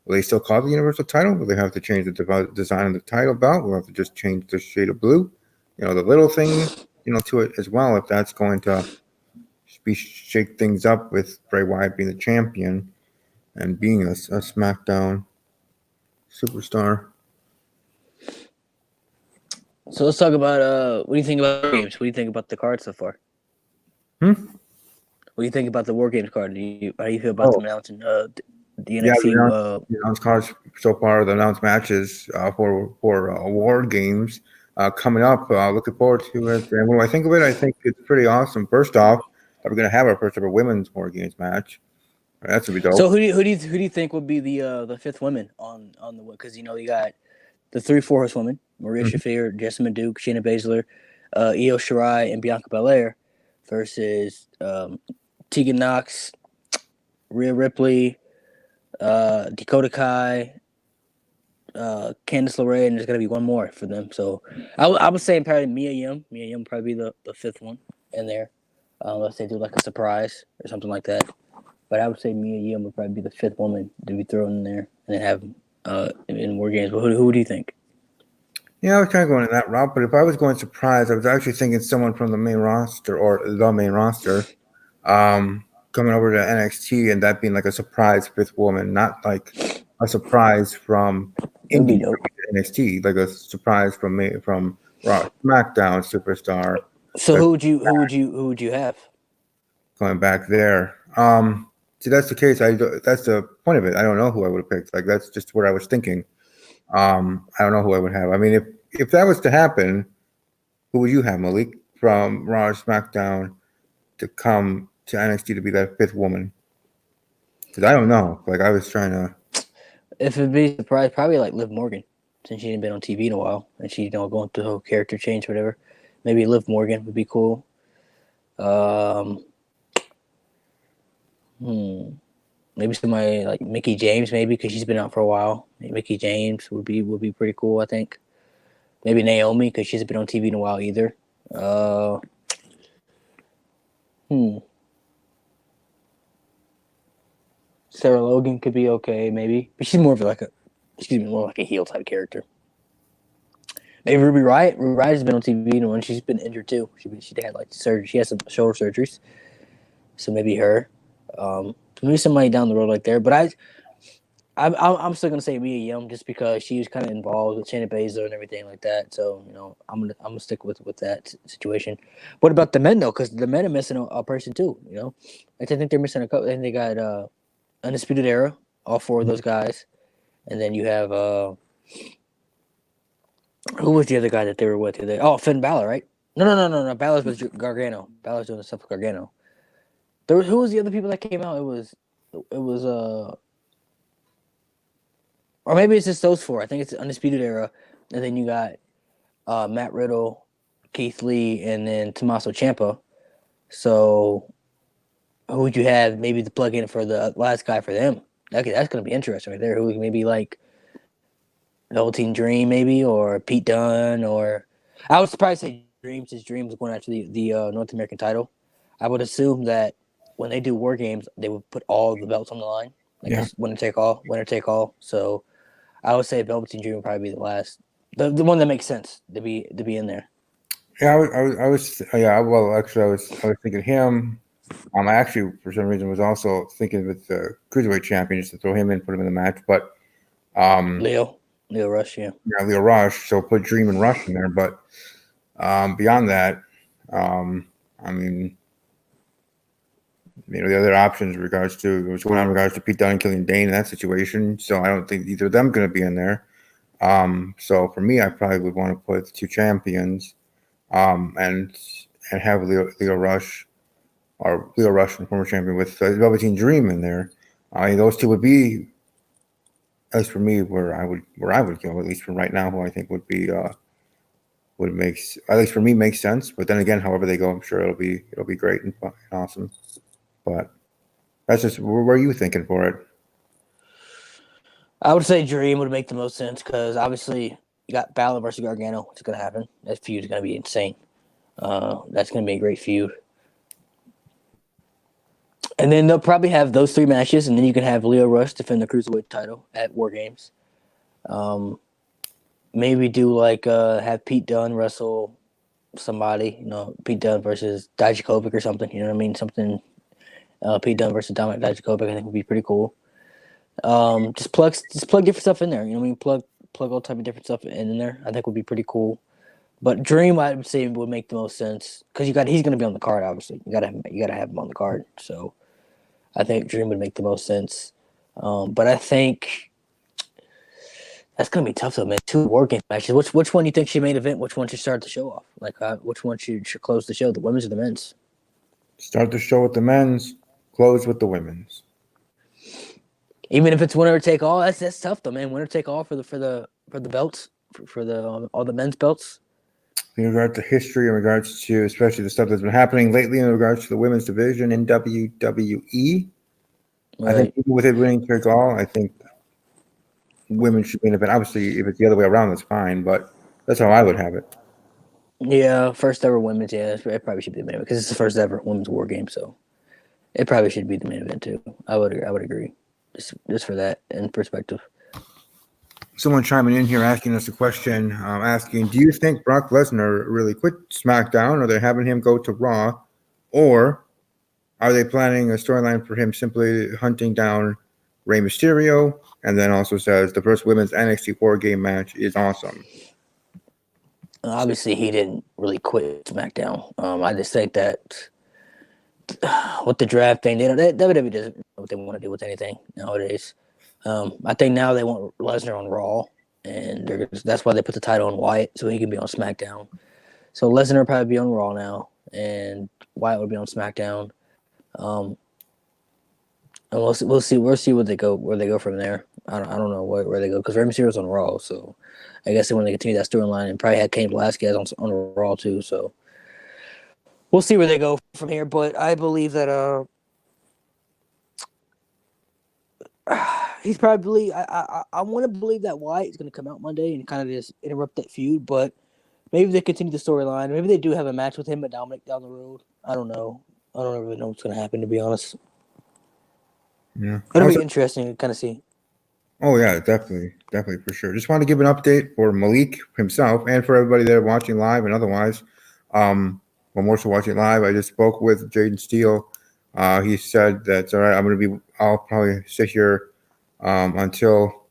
[SPEAKER 1] they still call it the Universal title? Will they have to change the design of the title belt? Will they have to just change the shade of blue? The little thing, to it as well. If that's going to shake things up with Bray Wyatt being the champion and being a SmackDown superstar.
[SPEAKER 2] So let's talk about what do you think about games? What do you think about the card so far?
[SPEAKER 1] Hmm?
[SPEAKER 2] What do you think about the War Games card? How do you feel about them announcing the NXT?
[SPEAKER 1] The announced cards so far, the announced matches for War Games coming up. Looking forward to it. And what do I think of it? I think it's pretty awesome. First off, we're going to have our first ever women's War Games match. That's gonna be dope.
[SPEAKER 2] So who do you think would be the fifth woman on the, because you got the 3 4-horsewomen: Maria Shafir, Jessamine Duke, Shayna Baszler, Io Shirai, and Bianca Belair versus Tegan Knox, Rhea Ripley, Dakota Kai, Candice LeRae, and there's gonna be one more for them. So I would say probably Mia Yim. Mia Yim would probably be the fifth one in there, unless they do like a surprise or something like that. But I would say Mia Yim would probably be the fifth woman to be thrown in there and then have in War Games. But who do you think?
[SPEAKER 1] Yeah, I was kind of going in that route, but if I was going surprise, I was actually thinking someone from the main roster coming over to NXT and that being like a surprise fifth woman, not like a surprise from indie NXT, like a surprise from Raw, SmackDown superstar.
[SPEAKER 2] So who would you have?
[SPEAKER 1] Going back there. See, that's the case. That's the point of it. I don't know who I would have picked. Like that's just what I was thinking. I don't know who I would have. I mean, if that was to happen, who would you have, Malik, from Raw or SmackDown to come to NXT to be that fifth woman? Because I don't know. Like I was trying to.
[SPEAKER 2] If it'd be a surprise, probably like Liv Morgan, since she hadn't been on TV in a while and she's going through the whole character change, or whatever. Maybe Liv Morgan would be cool. Maybe somebody like Mickie James, maybe, because she's been out for a while. Mickie James would be pretty cool, I think. Maybe Naomi, because she hasn't been on TV in a while either. Sarah Logan could be okay, maybe, but she's more of like more like a heel type character. Maybe Ruby Riott. Ruby Riott has been on TV, and when she's been injured too, she had like surgery. She has some shoulder surgeries, so maybe her. Maybe somebody down the road like there. But I'm still gonna say Mia Yim just because she was kind of involved with Shayna Baszler and everything like that. So I'm gonna stick with that situation. What about the men though? Because the men are missing a person too. I think they're missing a couple. And they got Undisputed Era, all four of those guys, and then you have who was the other guy that they were with? Oh, Finn Balor, right? No. Balor's with Gargano. Balor's doing the stuff with Gargano. Who was the other people that came out? It was or maybe it's just those four. I think it's Undisputed Era, and then you got Matt Riddle, Keith Lee, and then Tommaso Ciampa. So who would you have maybe to plug in for the last guy for them? That's going to be interesting right there. Who maybe like Velveteen Dream maybe, or Pete Dunne, or I would probably say Dream, since Dream's going after the North American title. I would assume that when they do War Games, they would put all the belts on the line, like just winner take all. So I would say Velveteen Dream would probably be the last, the one that makes sense to be in there.
[SPEAKER 1] Yeah, I was well, actually, I was thinking him. I actually, for some reason, was also thinking with the cruiserweight champion just to throw him in, put him in the match. But
[SPEAKER 2] Leo Rush, yeah,
[SPEAKER 1] Leo Rush. So put Dream and Rush in there. But beyond that, I mean, the other options in regards to Pete Dunne and Killian Dane in that situation. So I don't think either of them going to be in there. So for me, I probably would want to put the two champions, and have Leo Rush, or Leo Rush, the former champion, with Velveteen Dream in there. I mean, those two would be, at least for me, where I would go. At least for right now, who I think would be would make, at least for me, makes sense. But then again, however they go, I'm sure it'll be great and fun and awesome. But that's just where are you thinking for it?
[SPEAKER 2] I would say Dream would make the most sense because obviously you got Balor versus Gargano. What's going to happen? That feud is going to be insane. That's going to be a great feud. And then they'll probably have those three matches, and then you can have Leo Rush defend the Cruiserweight title at War Games. Maybe do like have Pete Dunne wrestle somebody, Pete Dunne versus Dijakovic or something. You know what I mean? Something. Pete Dunne versus Dominic Dijakovic, I think would be pretty cool. Just plug different stuff in there. You know what I mean? Plug all type of different stuff in there. I think would be pretty cool. But Dream, I would say, would make the most sense because he's going to be on the card. Obviously, you gotta have him on the card. So I think Dream would make the most sense. But I think that's going to be tough though, man. 2 War Games matches. Which one do you think should main event? Which one should start the show off? Like which one should close the show? The women's or the men's?
[SPEAKER 1] Start the show with the men's, close with the women's.
[SPEAKER 2] Even if it's winner take all, that's tough though, man. Winner take all for the belts, for the all the men's belts.
[SPEAKER 1] In regard to history, in regards to especially the stuff that's been happening lately in regards to the women's division in WWE, right. I think even with it winning take all, I think women should be in event. Obviously, if it's the other way around, that's fine. But that's how I would have it.
[SPEAKER 2] Yeah, first ever women's. Yeah, it probably should be the main event because it's the first ever women's War Game, so it probably should be the main event too. I would agree. Just for that in perspective.
[SPEAKER 1] Someone chiming in here asking us a question, asking, do you think Brock Lesnar really quit SmackDown, or they're having him go to Raw, or are they planning a storyline for him simply hunting down Rey Mysterio? And then also says the first women's NXT 4-game match is awesome.
[SPEAKER 2] Obviously, he didn't really quit SmackDown. I just think that with the draft thing, WWE doesn't know what they want to do with anything nowadays. I think now they want Lesnar on Raw, and that's why they put the title on Wyatt so he can be on SmackDown. So Lesnar will probably be on Raw now, and Wyatt will be on SmackDown. And we'll see where they go from there. I don't know where they go because Rey Mysterio's on Raw, so I guess they want to continue that storyline and probably had Cain Velasquez on Raw too. So we'll see where they go from here. But I believe that he's probably I want to believe that Wyatt is going to come out Monday and kind of just interrupt that feud. But maybe they continue the storyline. Maybe they do have a match with him and Dominic down the road. I don't know. I don't really know what's going to happen, to be honest.
[SPEAKER 1] Yeah.
[SPEAKER 2] It'll
[SPEAKER 1] Also,
[SPEAKER 2] be interesting to kind of see.
[SPEAKER 1] oh yeah, definitely for sure. Just want to give an update for Malik himself and for everybody there watching live and otherwise. Well, more so watching live. I just spoke with Jaden Steele. He said that all right. I'll probably sit here until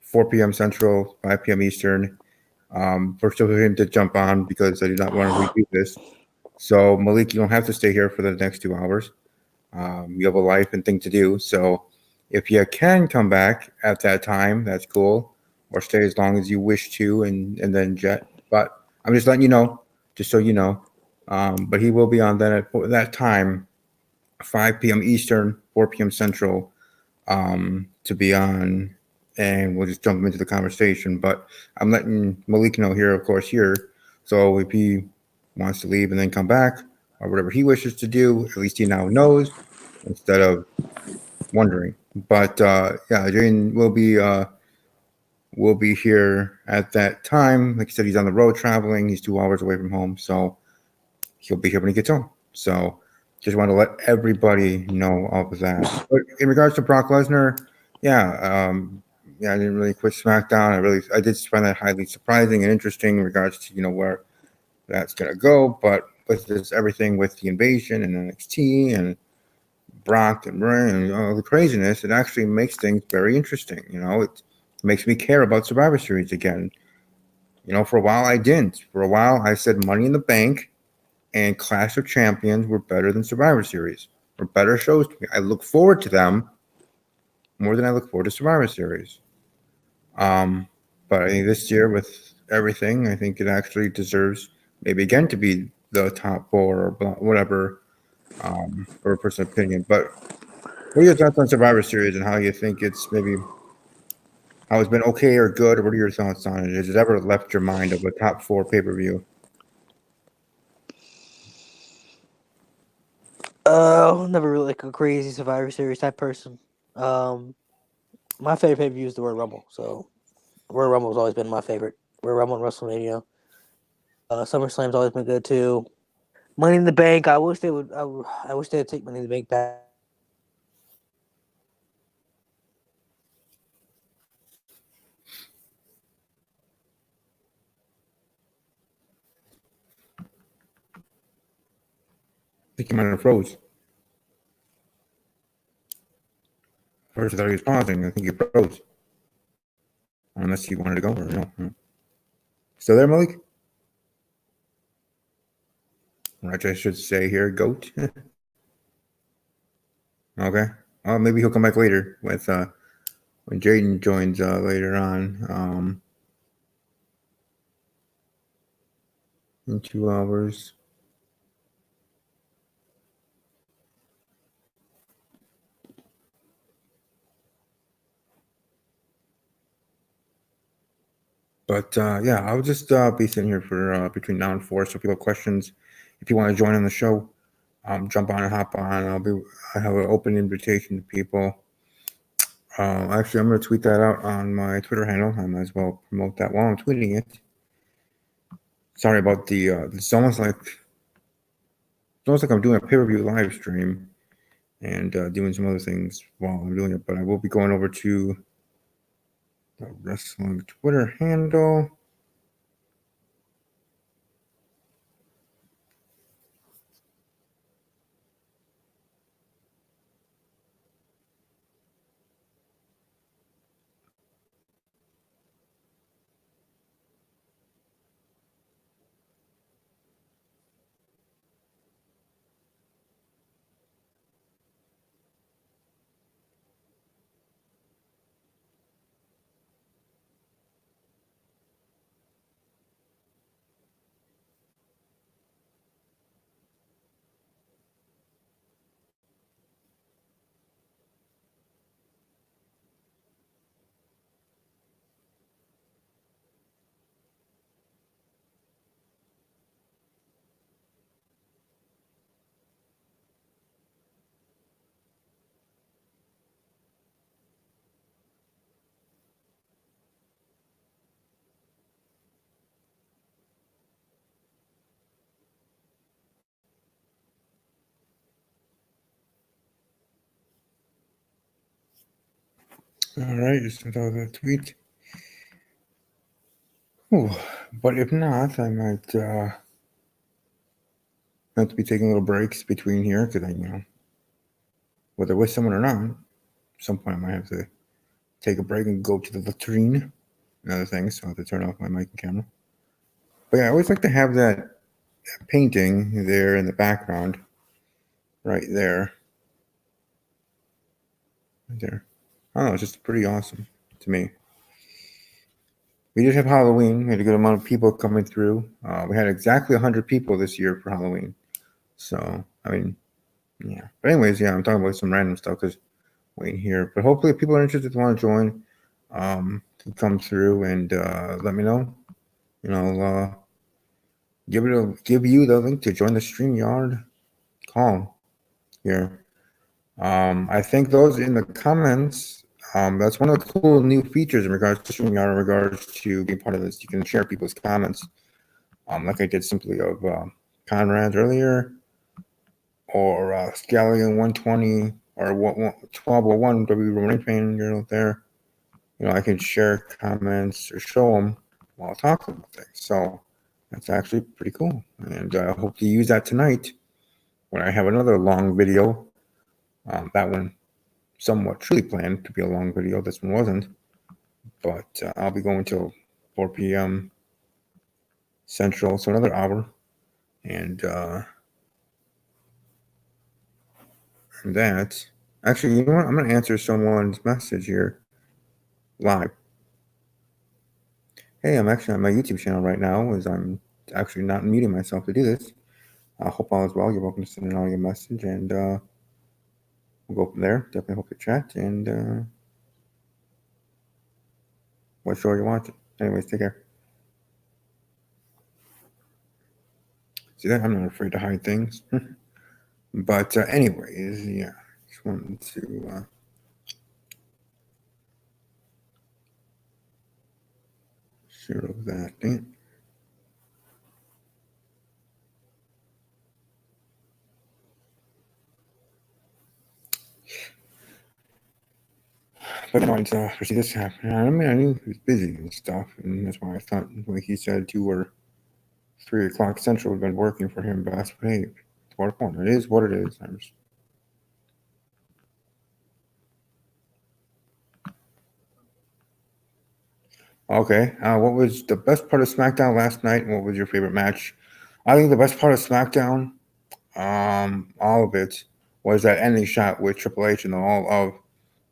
[SPEAKER 1] 4 p.m. Central, 5 p.m. Eastern. For him to jump on because I did not want to redo this. So Malik, you don't have to stay here for the next 2 hours. You have a life and thing to do. So if you can come back at that time, that's cool. Or stay as long as you wish to and then jet. But I'm just letting you know, just so you know. But he will be on then at that time, 5 p.m. Eastern, 4 p.m. Central, to be on, and we'll just jump into the conversation. But I'm letting Malik know here, of course, here. So if he wants to leave and then come back, or whatever he wishes to do, at least he now knows instead of wondering. But yeah, Jane will be here at that time. Like I said, he's on the road traveling. He's 2 hours away from home, so he'll be here when he gets home. So just want to let everybody know of that. But in regards to Brock Lesnar, yeah, yeah, I didn't really quit SmackDown. I did find that highly surprising and interesting in regards to where that's gonna go. But with this everything with the invasion and NXT and Brock and Bryan and all the craziness, it actually makes things very interesting. It makes me care about Survivor Series again. For a while I didn't. For a while I said Money in the Bank and Clash of Champions were better than Survivor Series. Were better shows to me. I look forward to them more than I look forward to Survivor Series. Um, but I think this year with everything, I think it actually deserves maybe again to be the top four or whatever for a personal opinion. But what are your thoughts on Survivor Series and how you think it's maybe how it's been okay or good? Or what are your thoughts on it? Has it ever left your mind of a top four pay per view?
[SPEAKER 2] Never really like a crazy Survivor Series type person. Um, my favorite pay per view is the Royal Rumble. So Royal Rumble has always been my favorite. Royal Rumble and WrestleMania. SummerSlam's always been good too. Money in the Bank. I wish they would. I wish they'd take Money in the Bank back.
[SPEAKER 1] I think you might have froze. First, I thought he was pausing. I think he froze. Unless he wanted to go or no. Still there, Malik? Which I should say here, goat. Okay. Well, maybe he'll come back later with when Jaden joins later on in 2 hours. But yeah, I'll just be sitting here for between now and 4. So if you have questions, if you want to join on the show, jump on and hop on. I have an open invitation to people. Actually, I'm going to tweet that out on my Twitter handle. I might as well promote that while I'm tweeting it. Sorry about the. It's almost like I'm doing a pay-per-view live stream and doing some other things while I'm doing it. But I will be going over to the wrestling Twitter handle. All right, just without that tweet. Ooh, but if not, I might have to be taking little breaks between here because whether with someone or not, at some point I might have to take a break and go to the latrine and other things. So I have to turn off my mic and camera. But yeah, I always like to have that painting there in the background, right there. Right there. I don't know, it's just pretty awesome to me. We did have Halloween. We had a good amount of people coming through. We had exactly 100 people this year for Halloween. So, I mean, yeah. But anyways, yeah, I'm talking about some random stuff because waiting here. But hopefully, if people are interested want to join, can come through and let me know. Give you the link to join the StreamYard call here. I think those in the comments. That's one of the cool new features in regards to StreamYard, in regards to being part of this. You can share people's comments, like I did simply of Conrad's earlier, or Scallion 120, or 1201 W Roman fan girl there. I can share comments or show them while talking about things. So that's actually pretty cool. And I hope to use that tonight when I have another long video. That one somewhat truly planned to be a long video. This one wasn't. But I'll be going till 4 p.m. Central, so another hour. And that. Actually, you know what? I'm going to answer someone's message here live. Hey, I'm actually on my YouTube channel right now, as I'm actually not muting myself to do this. I hope all is well. You're welcome to send an audio message, and we'll go from there. Definitely hope you chat, and what show you're watching. Anyways, take care. See that? I'm not afraid to hide things. But anyways, yeah. Just wanted to share that thing. But I wanted to see this happen. I mean, I knew he was busy and stuff, and that's why I thought, like he said, 2 or 3 o'clock Central had been working for him. But hey, what a point. It is what it is. Okay. What was the best part of SmackDown last night, and what was your favorite match? I think the best part of SmackDown, all of it, was that ending shot with Triple H and all of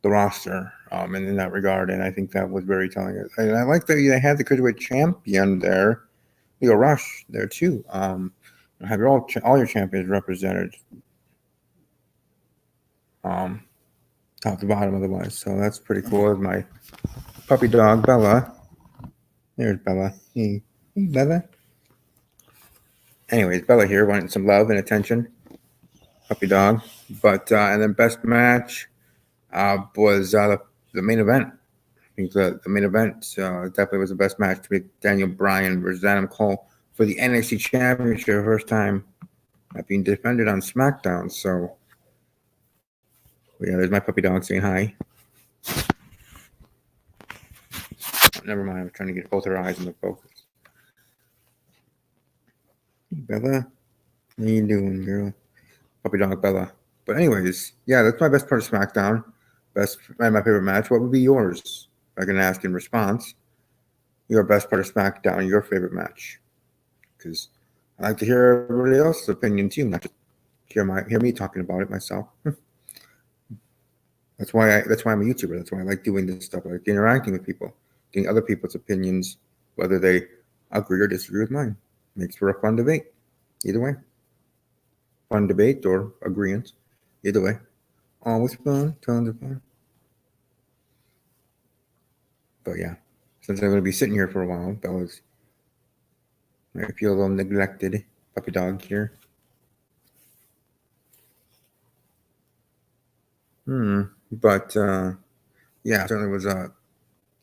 [SPEAKER 1] the roster, and in that regard, and I think that was very telling. And I like that they had the cruiserweight champion there, Leo Rush, there too. Have all your champions represented, top to bottom, otherwise. So that's pretty cool. There's my puppy dog Bella. There's Bella. Hey, Bella. Anyways, Bella here wanting some love and attention. Puppy dog. But and then best match was the main event. I think the main event definitely was the best match to be Daniel Bryan versus Adam Cole for the NXT Championship, first time being defended on SmackDown. So yeah, there's my puppy dog saying hi. Oh, never mind, I'm trying to get both her eyes in the focus. Hey, Bella, how you doing, girl? Puppy dog Bella. But anyways, yeah, that's my best part of SmackDown. My favorite match. What would be yours? If I can ask in response, your best part of SmackDown, your favorite match. Because I like to hear everybody else's opinion too, not just hear me talking about it myself. That's why I'm a YouTuber. That's why I like doing this stuff. I like interacting with people, getting other people's opinions, whether they agree or disagree with mine. Makes for a fun debate. Either way. Fun debate or agreement. Either way. Always fun, tons of fun. But yeah, since I'm going to be sitting here for a while, Bella's I feel a little neglected. Puppy dog here. But yeah, certainly was a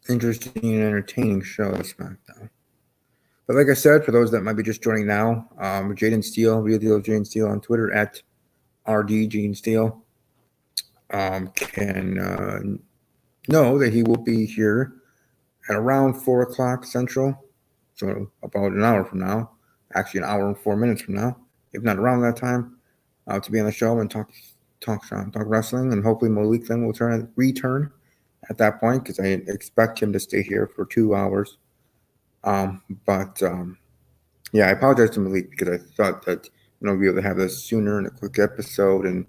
[SPEAKER 1] interesting and entertaining show, SmackDown. But like I said, for those that might be just joining now, Jaden Steele, Real Deal Jaden Steele on Twitter at RD Jaden Steele, can know that he will be here at around 4 o'clock Central, so about an hour from now, actually an hour and 4 minutes from now, if not around that time, to be on the show and talk wrestling, and hopefully Malik then will return at that point because I expect him to stay here for 2 hours. But yeah, I apologize to Malik because I thought that we'd be able to have this sooner in a quick episode and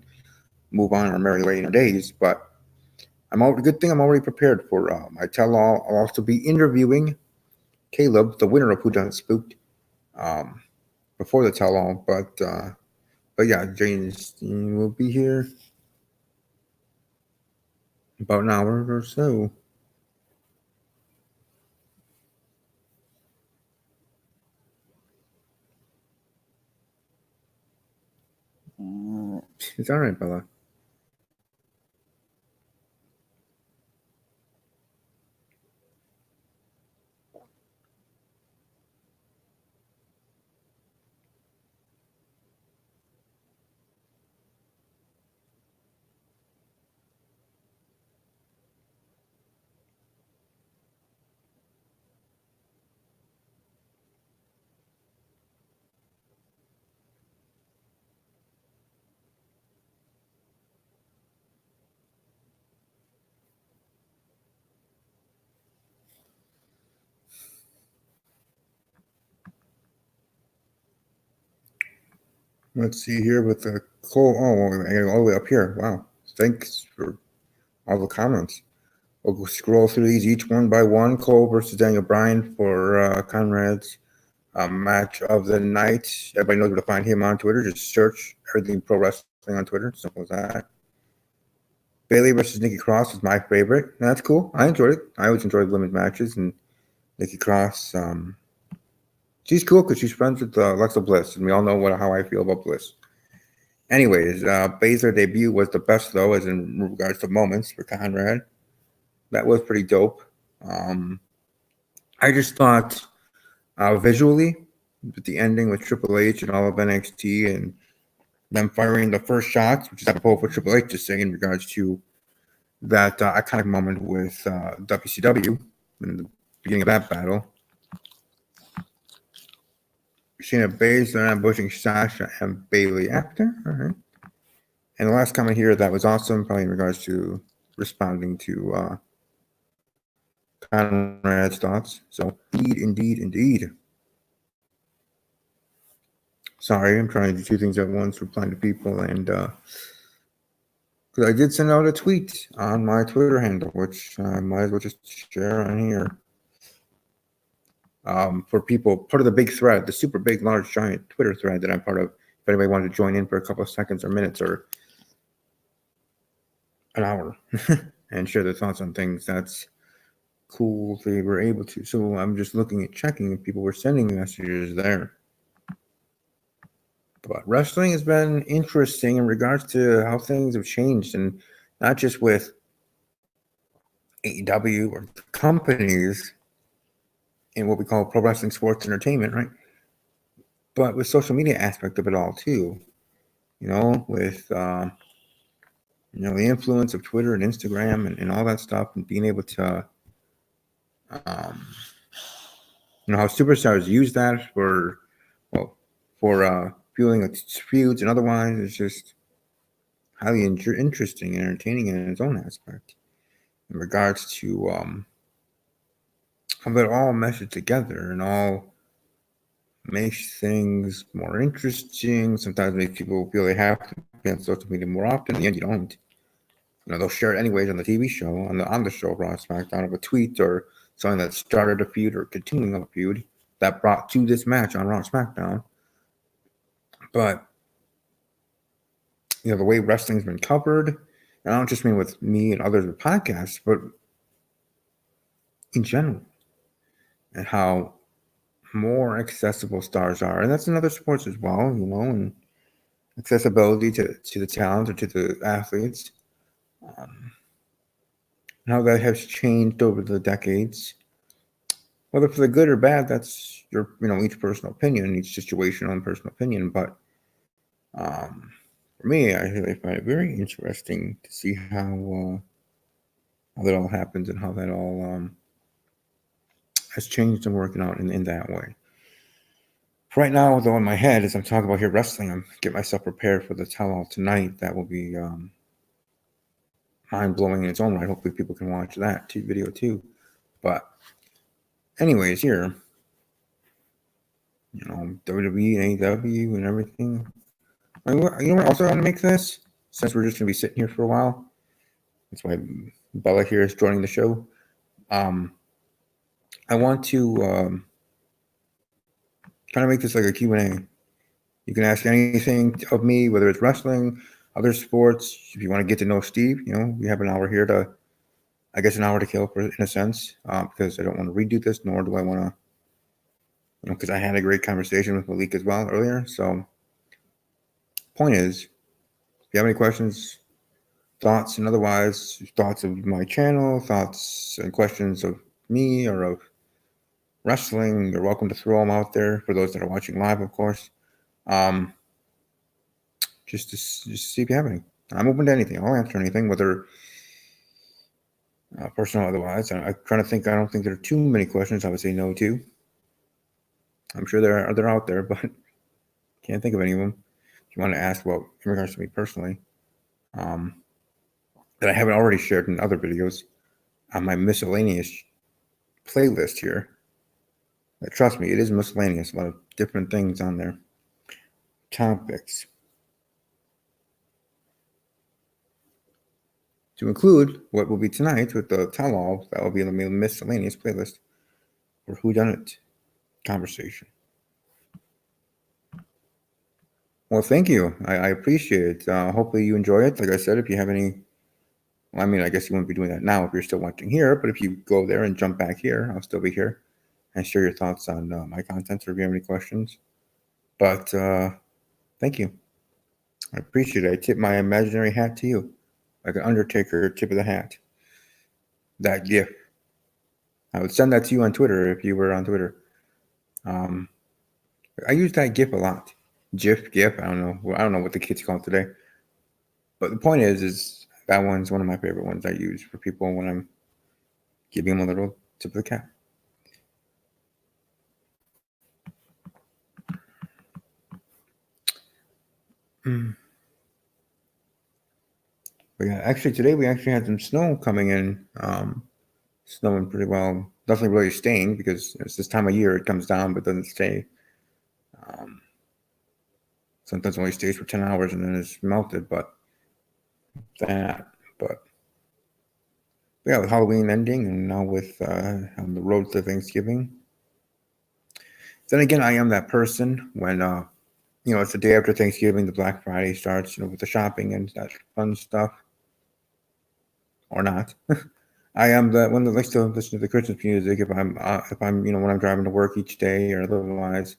[SPEAKER 1] move on our merry way in our days. But good thing I'm already prepared for my tell-all. I'll also be interviewing Caleb, the winner of Who Done It Spooked, um, before the tell-all. But yeah, James will be here about an hour or so. It's all right, Bella. Let's see here with the Cole. Oh, I gotta go all the way up here. Wow. Thanks for all the comments. We'll go scroll through these each one by one. Cole versus Daniel Bryan for Conrad's match of the night. Everybody knows where to find him on Twitter. Just search everything pro wrestling on Twitter. Simple as that. Bayley versus Nikki Cross is my favorite. That's cool. I enjoyed it. I always enjoyed women's matches, and Nikki Cross, she's cool because she's friends with Alexa Bliss, and we all know how I feel about Bliss. Anyways, Baszler debut was the best though, as in regards to moments for Conrad. That was pretty dope. I just thought visually, with the ending with Triple H and all of NXT and them firing the first shots, which is apropos for Triple H just saying in regards to that iconic moment with WCW in the beginning of that battle. Shayna Baszler ambushing Sasha and Bayley after. All right. And the last comment here that was awesome, probably in regards to responding to Conrad's thoughts. So, indeed. Sorry, I'm trying to do two things at once, replying to people, and because I did send out a tweet on my Twitter handle, which I might as well just share on here. For people, part of the big thread, the super big, large, giant Twitter thread that I'm part of. If anybody wanted to join in for a couple of seconds or minutes or an hour and share their thoughts on things, that's cool if they were able to. So I'm just looking at checking if people were sending messages there. But wrestling has been interesting in regards to how things have changed, and not just with AEW or companies in what we call pro wrestling sports entertainment, right? But with social media aspect of it all too, with the influence of Twitter and Instagram and all that stuff, and being able to how superstars use that for fueling feuds and otherwise. It's just highly interesting and entertaining in its own aspect in regards to how that all meshes together and all makes things more interesting. Sometimes makes people feel they have to be on social media more often. In the end, you don't. They'll share it anyways on the TV show, on the show, Raw, SmackDown, of a tweet or something that started a feud or continuing a feud that brought to this match on Raw, SmackDown. But the way wrestling's been covered, and I don't just mean with me and others with podcasts, but in general, and how more accessible stars are, and that's in other sports as well, and accessibility to the talent or to the athletes, and how that has changed over the decades. Whether for the good or bad, that's your each personal opinion, each situational and personal opinion. But for me, I really find it very interesting to see how how that all happens and how that all has changed and working out in that way. Right now, though, in my head, as I'm talking about here wrestling, I'm getting myself prepared for the tell-all tonight. That will be mind-blowing in its own right. Hopefully people can watch that video too. But anyways, here, WWE and AEW and everything. I mean, what also I want to make this, since we're just going to be sitting here for a while. That's why Bella here is joining the show. I want to kind of make this like a Q&A. You can ask anything of me, whether it's wrestling, other sports. If you want to get to know Steve, we have an hour here to, I guess, an hour to kill, in a sense, because I don't want to redo this, nor do I want to, because I had a great conversation with Malik as well earlier. So, point is, if you have any questions, thoughts, and otherwise, thoughts of my channel, thoughts and questions of me or of wrestling, you're welcome to throw them out there for those that are watching live, of course. Just to see if you have any. I'm open to anything. I'll answer anything, whether personal or otherwise. I'm trying to think. I don't think there are too many questions I would say no to. I'm sure they're out there, but can't think of any of them. If you want to ask, well, in regards to me personally, that I haven't already shared in other videos on my miscellaneous playlist here. Trust me, it is miscellaneous. A lot of different things on there. Topics. To include what will be tonight with the tell-all, that will be in the miscellaneous playlist or whodunit conversation. Well, thank you. I appreciate it. Hopefully you enjoy it. Like I said, if you have any, I guess you won't be doing that now if you're still watching here, but if you go there and jump back here, I'll still be here and share your thoughts on my content or if you have any questions. But thank you. I appreciate it. I tip my imaginary hat to you, like an Undertaker tip of the hat. That gift. I would send that to you on Twitter if you were on Twitter. I use that GIF a lot. GIF. I don't know what the kids call it today. But the point is that one's one of my favorite ones I use for people when I'm giving them a little tip of the cap. But yeah, actually today we actually had some snow coming in. Snowing pretty well. Nothing really staying because it's this time of year it comes down but doesn't stay. Sometimes only stays for 10 hours and then it's melted. But yeah, with Halloween ending and now with on the road to Thanksgiving. Then again, I am that person when it's the day after Thanksgiving, the Black Friday starts, with the shopping and that fun stuff. Or not. I am the one that likes to listen to the Christmas music if I'm when I'm driving to work each day or otherwise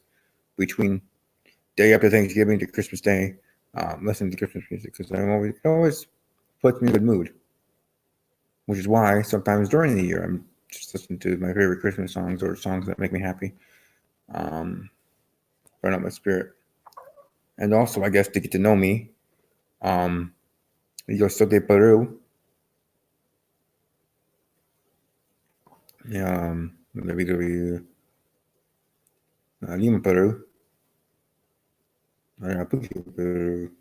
[SPEAKER 1] between day after Thanksgiving to Christmas Day, listening to Christmas music because it always puts me in a good mood. Which is why sometimes during the year I'm just listening to my favorite Christmas songs or songs that make me happy, burn up my spirit, and also I guess to get to know me. Yo soy de Peru. WWE Lima, Peru. Peru.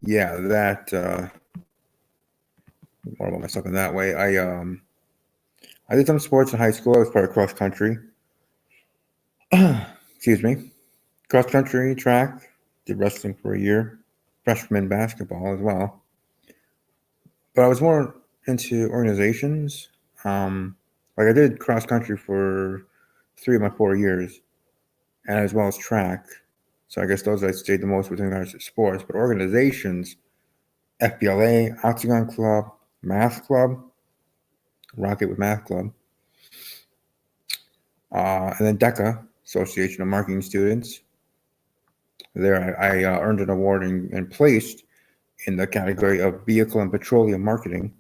[SPEAKER 1] Yeah, that more about myself in that way. I did some sports in high school. I was part of cross country. Excuse me. Cross country, track. Did wrestling for a year. Freshman basketball as well. But I was more into organizations. I did cross country for 3 of my 4 years, and as well as track. So I guess those I stayed the most with in regards to sports. But organizations, FBLA, Octagon Club, Math Club, Rocket with Math Club, and then DECA, Association of Marketing Students. There I earned an award and placed in the category of Vehicle and Petroleum Marketing,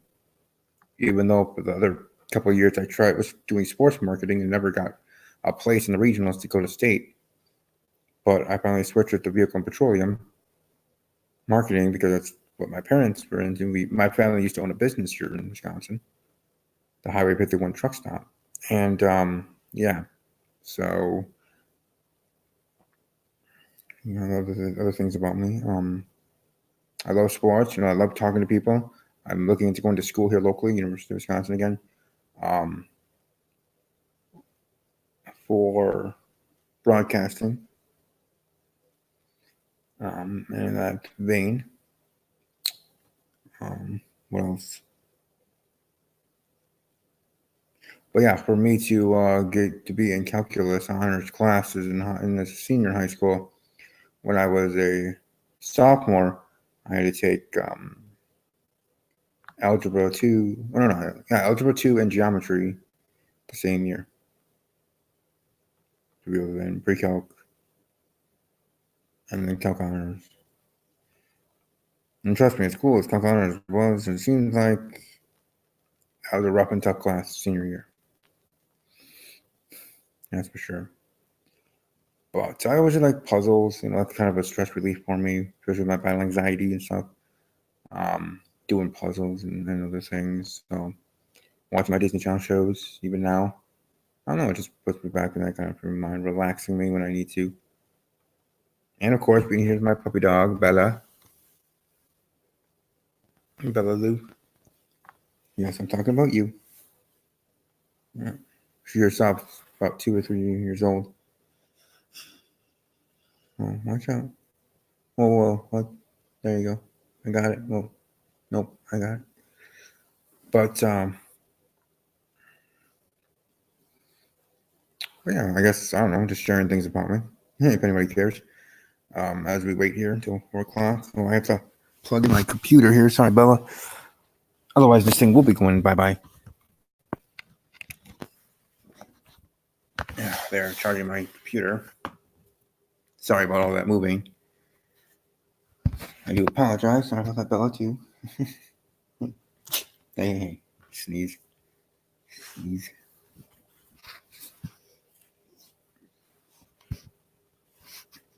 [SPEAKER 1] even though for the other couple of years I was doing sports marketing and never got a place in the regionals to go to state. But I finally switched it to Vehicle and Petroleum Marketing because that's what my parents were into. My family used to own a business here in Wisconsin, the Highway 51 truck stop, and yeah, so other things about me. I love sports. I love talking to people. I'm looking into going to school here locally, University of Wisconsin again, for broadcasting. And in that vein, what else? But yeah, for me to get to be in calculus honors classes in the senior high school, when I was a sophomore, I had to take algebra 2. Oh, no, yeah, algebra 2 and geometry the same year. To be able to then pre-calc and then calc honors. And trust me, as cool as calc honors was, it seems like that was a rough and tough class senior year. That's for sure. But I always like puzzles. That's kind of a stress relief for me, especially with my battle anxiety and stuff. Doing puzzles and other things. So watching my Disney Channel shows, even now, I don't know, it just puts me back in that kind of frame of mind, relaxing me when I need to. And of course, being here with my puppy dog, Bella. Bella Lou. Yes, I'm talking about you. Yeah. She herself about 2 or 3 years old. Oh, watch out. Whoa, what? There you go. I got it. Whoa. Nope, I got it. But yeah, I guess I don't know, just sharing things about me. If anybody cares. As we wait here until 4 o'clock. Oh, I have to plug in my computer here. Sorry, Bella. Otherwise, this thing will be going bye-bye. Yeah, they're charging my computer. Sorry about all that moving. I do apologize. Sorry about that, Bella, too. Hey, sneeze. Sneeze.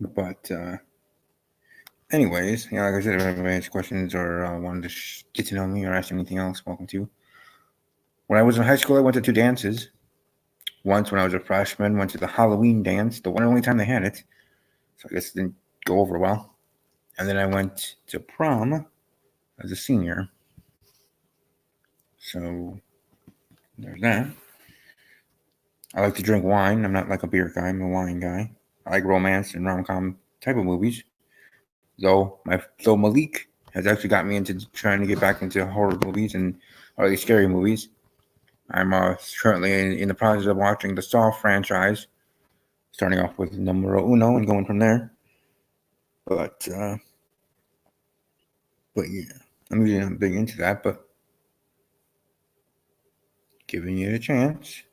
[SPEAKER 1] But, anyways, like I said, if anybody has questions or wanted to get to know me or ask anything else, welcome to. When I was in high school, I went to 2 dances. Once when I was a freshman, went to the Halloween dance, the one and only time they had it. So I guess it didn't go over well. And then I went to prom as a senior. So there's that. I like to drink wine. I'm not like a beer guy. I'm a wine guy. I like romance and rom-com type of movies. Though Malik has actually got me into trying to get back into horror movies and or scary movies. I'm currently in the process of watching the Saw franchise, starting off with numero uno and going from there. But yeah, I'm usually not big into that, but giving it a chance.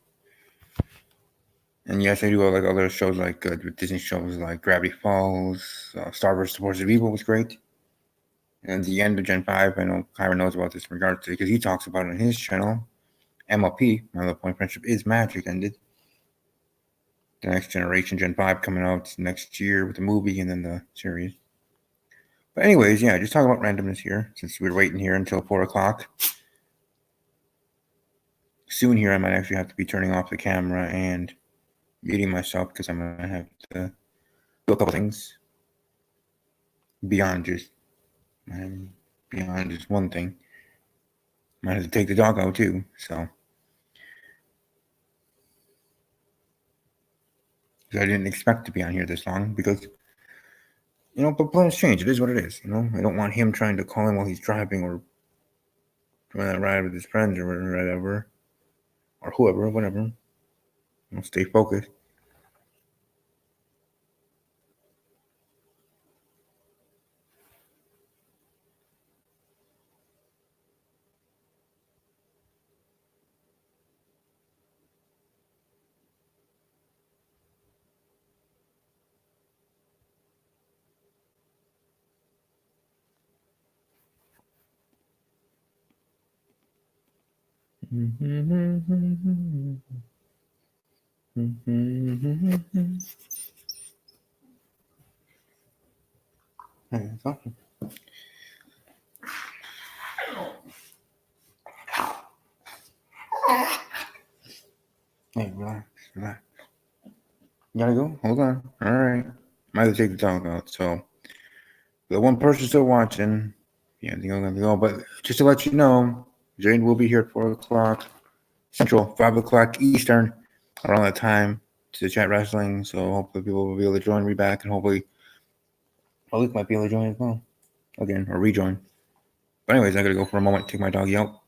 [SPEAKER 1] And yes, I do like other shows like Disney shows like Gravity Falls, Star Wars: The Force of Evil was great. And the end of Gen 5, I know Kyra knows about this in regards to because he talks about it on his channel. MLP, My Love Point Friendship is Magic ended. The Next Generation Gen 5 coming out next year with the movie and then the series. But anyways, yeah, just talking about randomness here since we're waiting here until 4 o'clock. Soon here, I might actually have to be turning off the camera and muting myself because I'm going to have to do a couple things beyond just one thing. Might have to take the dog out too, so. I didn't expect to be on here this long because, but plans change. It is what it is, I don't want him trying to call him while he's driving or trying to ride with his friends or whatever, or whoever, whatever. Stay focused. Hey, relax, relax. You gotta go? Hold on. All right. Might have to take the dog out. So, the one person still watching, yeah, I think I'm gonna go. But just to let you know, Jane will be here at 4 o'clock Central, 5 o'clock Eastern, around that time to chat wrestling. So, hopefully, people will be able to join me back, and hopefully, Malik might be able to join as well again or rejoin. But, anyways, I gotta go for a moment, take my doggy out.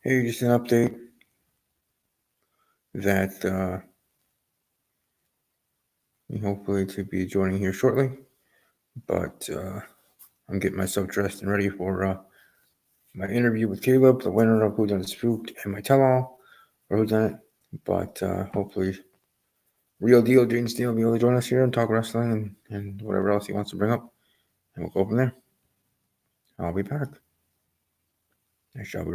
[SPEAKER 1] Hey, just an update that hopefully to be joining here shortly. But I'm getting myself dressed and ready for my interview with Caleb, the winner of Who Done It Spooked, and my tell-all for Who Done It. But hopefully, Real Deal Jaden Steele will be able to join us here and talk wrestling and whatever else he wants to bring up. And we'll go from there. I'll be back. Nice job.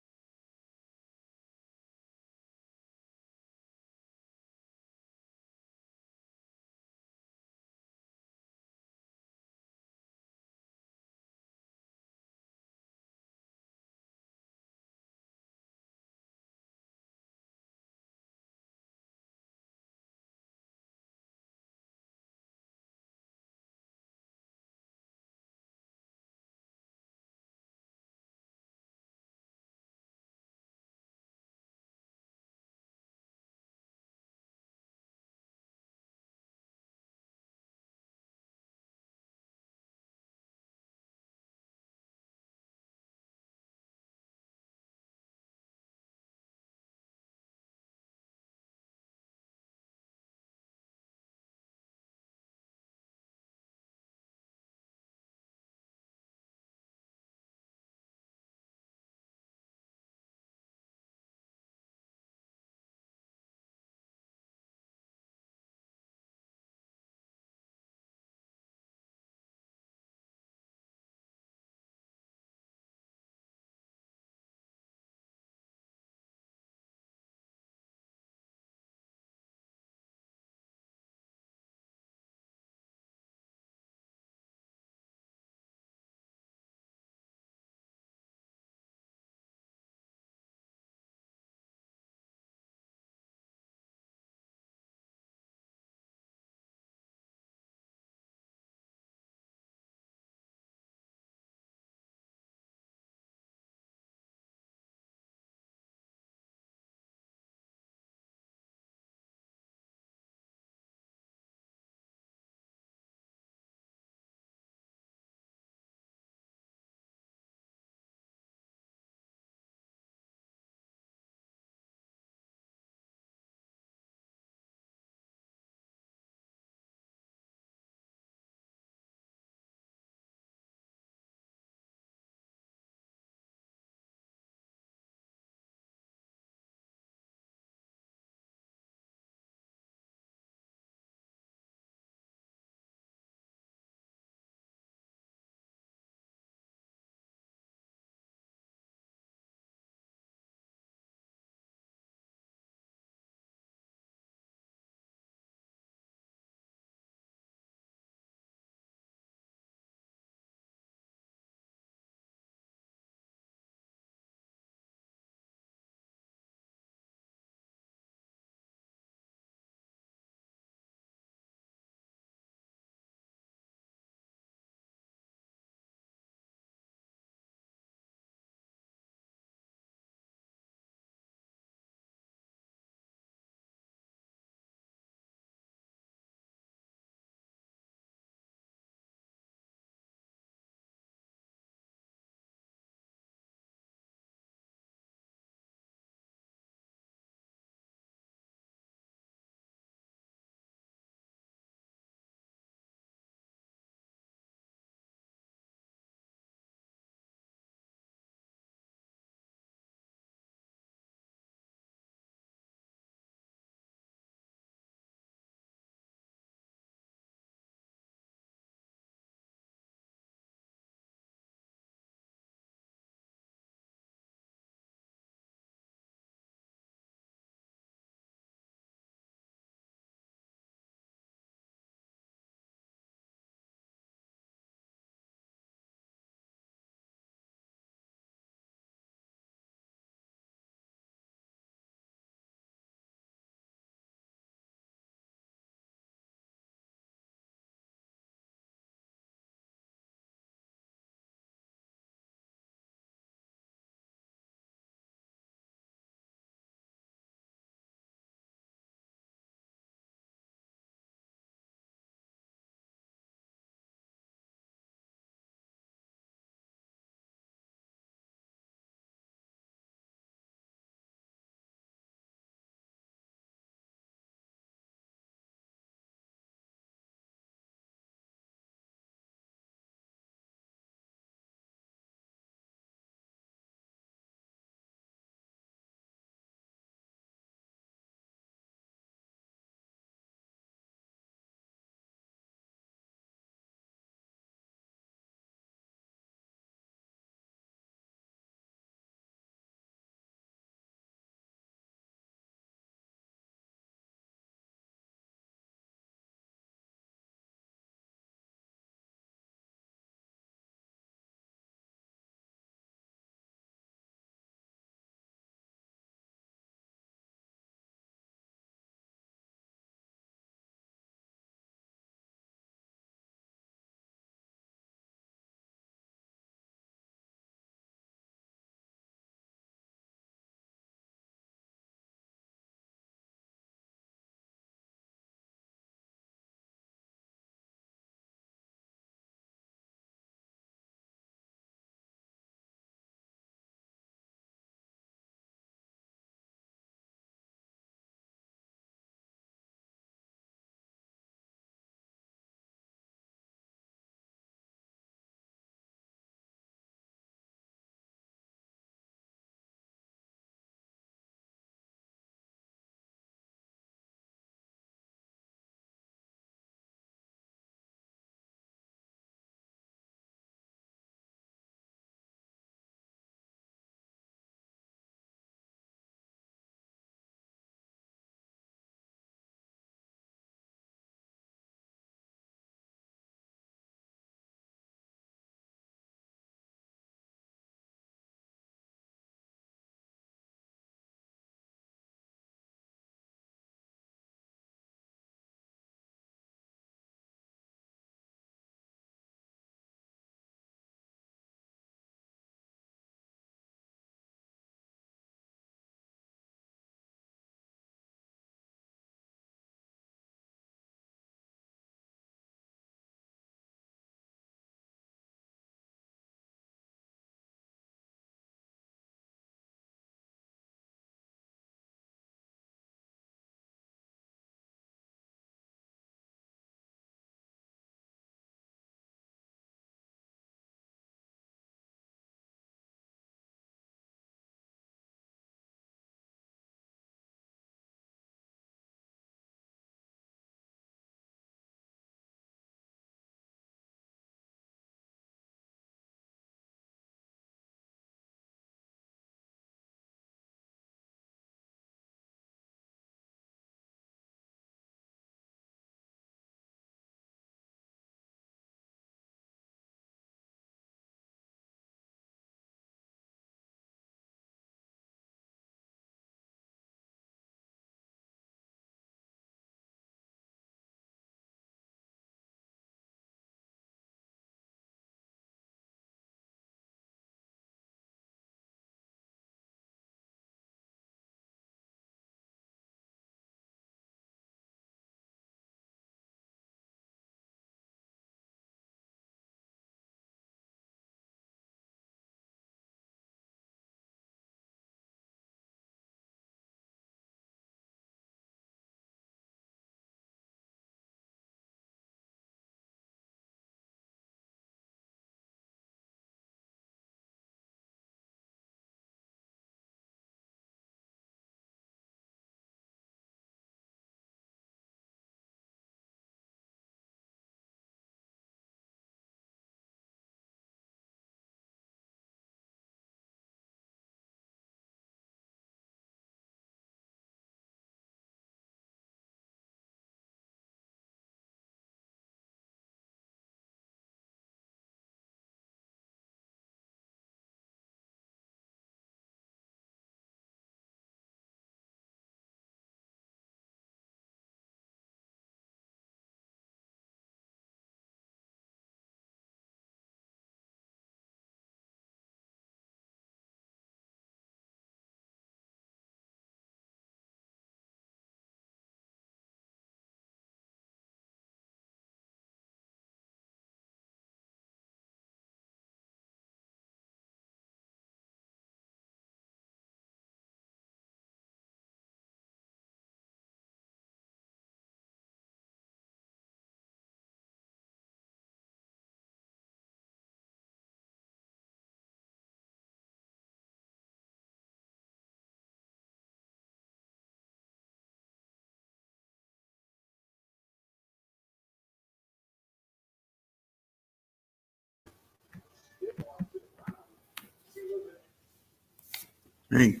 [SPEAKER 1] Hey,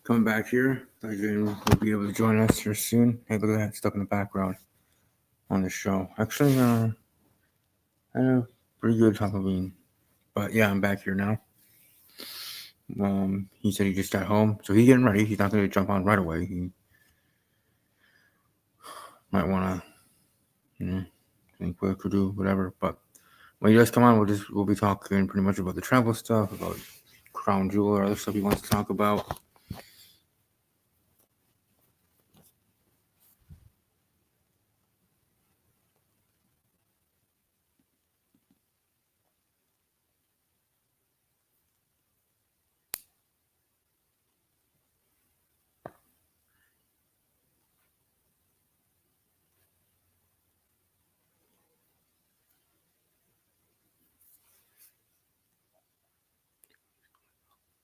[SPEAKER 1] coming back here. Thought you would be able to join us here soon. Hey, look at that stuff in the background on the show. Actually, I had a pretty good Halloween. But yeah, I'm back here now. He said he just got home, so he's getting ready. He's not going to jump on right away. He might want to, think quick or do whatever. But when he does come on, we'll be talking pretty much about the travel stuff, about Crown Jewel or other stuff he wants to talk about.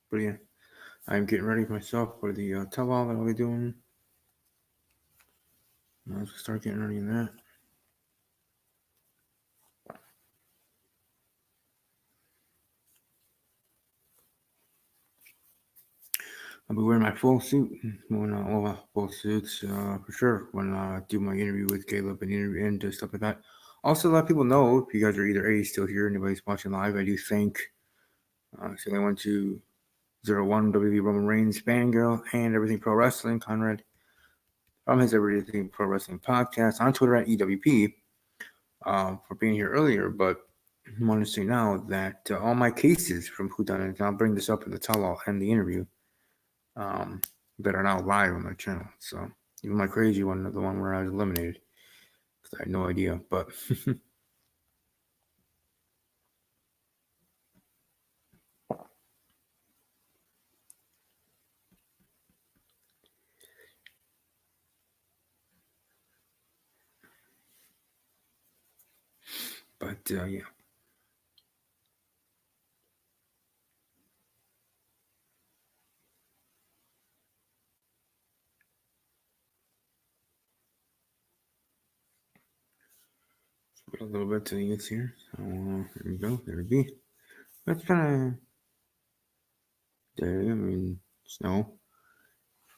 [SPEAKER 1] But yeah, I'm getting ready myself for the tell-all that I'll be doing. Let's start getting ready in that. I'll be wearing my full suit, full suits for sure when I do my interview with Caleb and stuff like that. Also, let people know if you guys are either A, still here, anybody's watching live. I do thank Silly 1201 WB Roman Reigns, Fangirl, and Everything Pro Wrestling, Conrad from his Everything Pro Wrestling podcast on Twitter at EWP for being here earlier. But I want to say now that all my cases from Whodunit, I'll bring this up in the tell-all and the interview, that are now live on my channel. So even my crazy one, the one where I was eliminated, because I had no idea. But yeah. Wait a little bit till he gets here. So here we go. There we be. That's kind of day. I mean, snow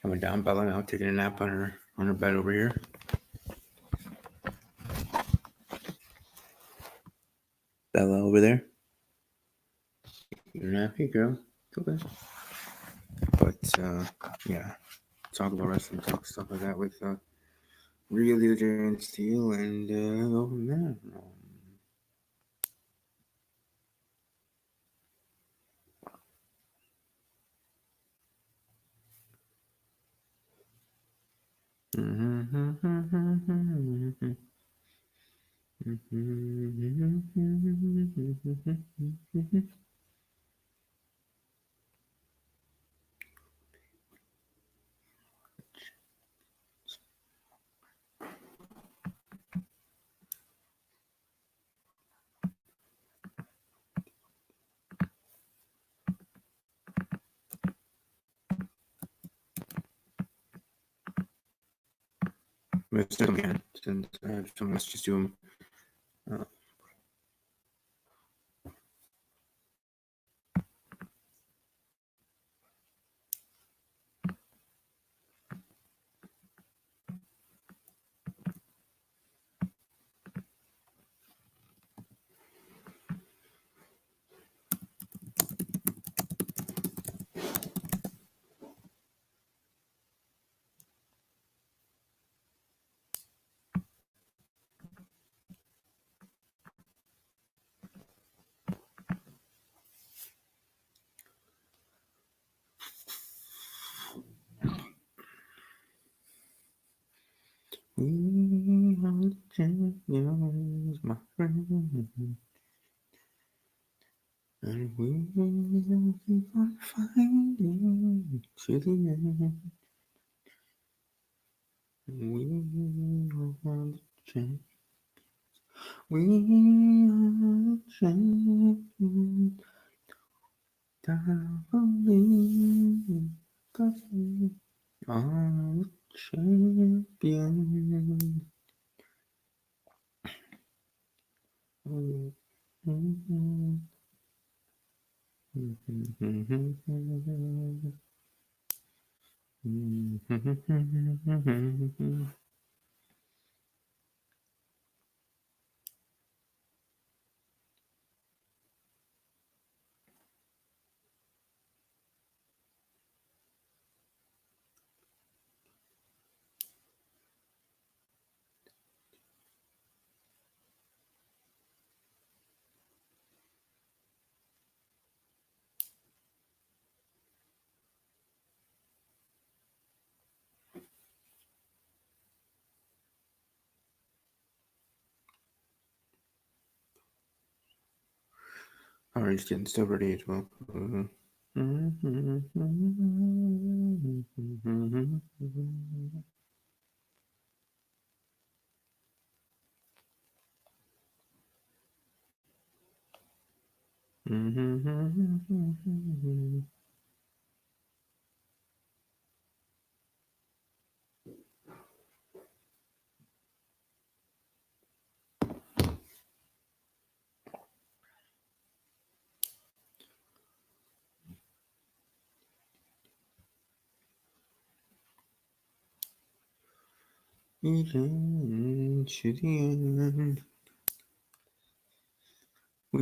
[SPEAKER 1] coming down. Bella now taking a nap on her bed over here. Bella over there. You're nappy, girl. It's okay. But yeah, talk about wrestling, talk stuff like that with Real DJ and Steel, and go from there. Let's do them again. Since I have so let's just do them. We are the champions, my friend. And we will keep on fighting to the end. We are the champions. We are the champions. I believe, 'cause we are the champions. All right, just getting stuff ready as well. Even to the end, we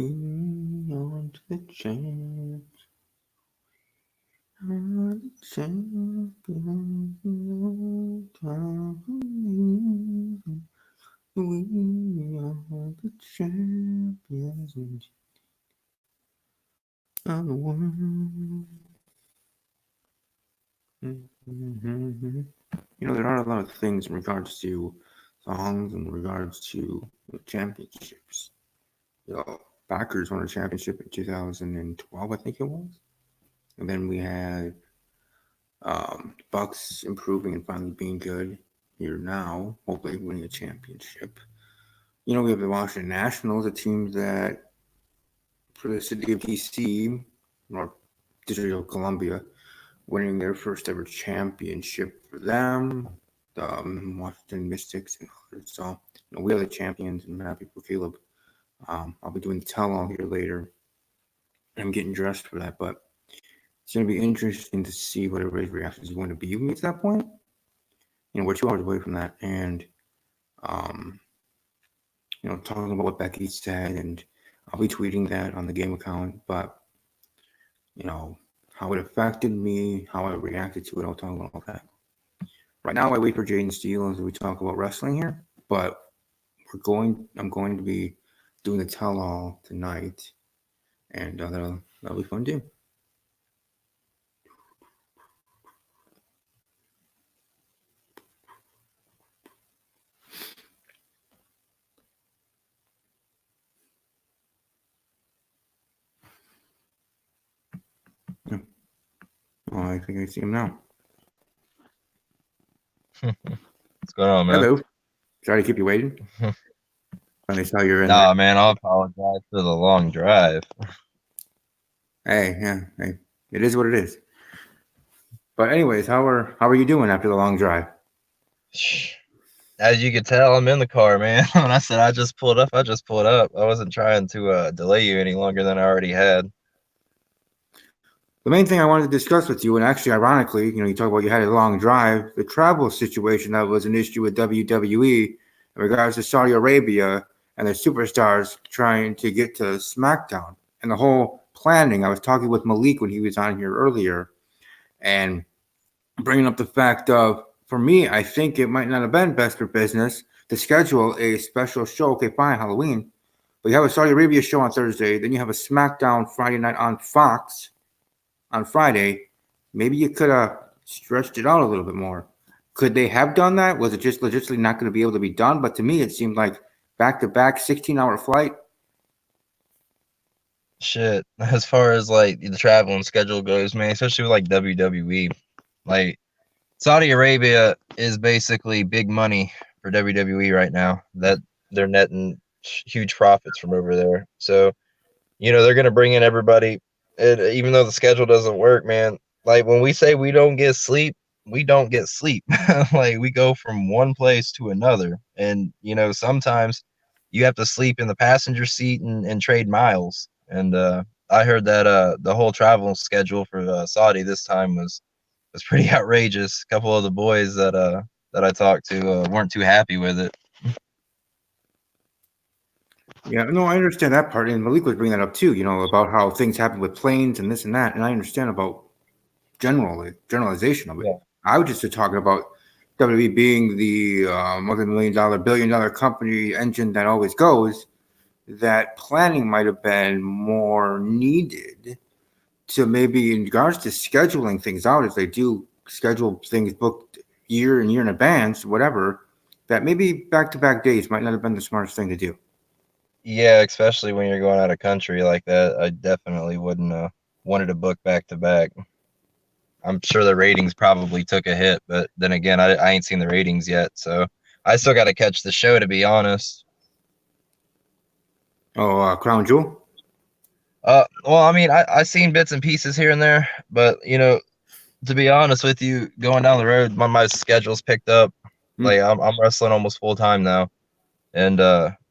[SPEAKER 1] are the champs. Are the champions. We are the champions of the world. There are a lot of things in regards to songs, in regards to championships. Packers won a championship in 2012, I think it was. And then we had Bucks improving and finally being good here now, hopefully winning a championship. We have the Washington Nationals, a team that for the city of DC or District of Columbia, winning their first ever championship for them. The Washington Mystics and others. So we are the champions, and I'm happy for Caleb. I'll be doing the tell-all here later. I'm getting dressed for that, but it's going to be interesting to see what everybody's reactions is going to be when we get to that point. We're 2 hours away from that, and talking about what Becky said, and I'll be tweeting that on the game account. But how it affected me, how I reacted to it, I'll talk about all that. Right now, I wait for Jaden Steele as we talk about wrestling here, but I'm going to be doing the tell-all tonight, and that'll be fun too. Yeah. Well, I think I see him now.
[SPEAKER 3] What's going on, man?
[SPEAKER 1] Hello. Sorry to keep you waiting. When they saw you're in
[SPEAKER 3] Nah,
[SPEAKER 1] there.
[SPEAKER 3] man, I'll apologize for the long drive.
[SPEAKER 1] Hey, it is what it is. But anyways, how are you doing after the long drive?
[SPEAKER 3] As you can tell, I'm in the car, man. When I said I just pulled up, I just pulled up. I wasn't trying to delay you any longer than I already had.
[SPEAKER 1] The main thing I wanted to discuss with you, and actually, ironically, you talk about you had a long drive, the travel situation that was an issue with WWE in regards to Saudi Arabia and their superstars trying to get to SmackDown and the whole planning. I was talking with Malik when he was on here earlier, and bringing up the fact of, for me, I think it might not have been best for business to schedule a special show. Okay, fine, Halloween, but you have a Saudi Arabia show on Thursday, then you have a SmackDown Friday night on Fox on Friday. Maybe you could have stretched it out a little bit more. Could they have done that? Was it just logistically not going to be able to be done? But to me, it seemed like back-to-back 16-hour flight.
[SPEAKER 3] Shit, as far as like the traveling schedule goes, man, especially with like WWE, like Saudi Arabia is basically big money for WWE right now. That they're netting huge profits from over there. So, they're gonna bring in everybody. And even though the schedule doesn't work, man, like when we say we don't get sleep, we don't get sleep. Like we go from one place to another. And sometimes you have to sleep in the passenger seat and trade miles. And I heard that the whole travel schedule for Saudi this time was was pretty outrageous. A couple of the boys that I talked to weren't too happy with it.
[SPEAKER 1] Yeah, no, I understand that part, and Malik was bringing that up too. About how things happen with planes and this and that, and I understand about generalization of it.
[SPEAKER 3] Yeah.
[SPEAKER 1] I was just talking about WWE being the multi-million-dollar, billion-dollar company engine that always goes. That planning might have been more needed to maybe in regards to scheduling things out as they do schedule things booked year in advance, whatever. That maybe back-to-back days might not have been the smartest thing to do.
[SPEAKER 3] Yeah, especially when you're going out of country like that. I definitely wouldn't wanted to book back to back. I'm sure the ratings probably took a hit, but then again, I ain't seen the ratings yet, so I still got to catch the show, to be honest.
[SPEAKER 1] Oh, Crown Jewel.
[SPEAKER 3] Well, I mean, I seen bits and pieces here and there, but to be honest with you, going down the road, my schedule's picked up. Like I'm wrestling almost full time now, and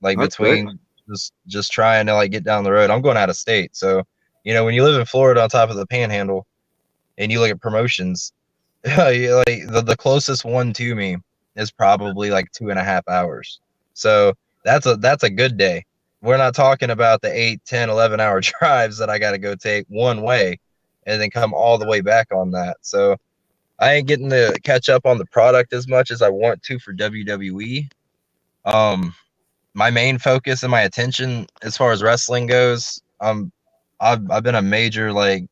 [SPEAKER 3] like
[SPEAKER 1] That's good.
[SPEAKER 3] between just trying to like get down the road, I'm going out of state. So when you live in Florida on top of the Panhandle, and you look at promotions, like the closest one to me is probably like 2.5 hours. So that's a good day. We're not talking about the 8, 10, 11 hour drives that I got to go take one way and then come all the way back on that. So I ain't getting to catch up on the product as much as I want to for WWE. My main focus and my attention as far as wrestling goes, I've been a major like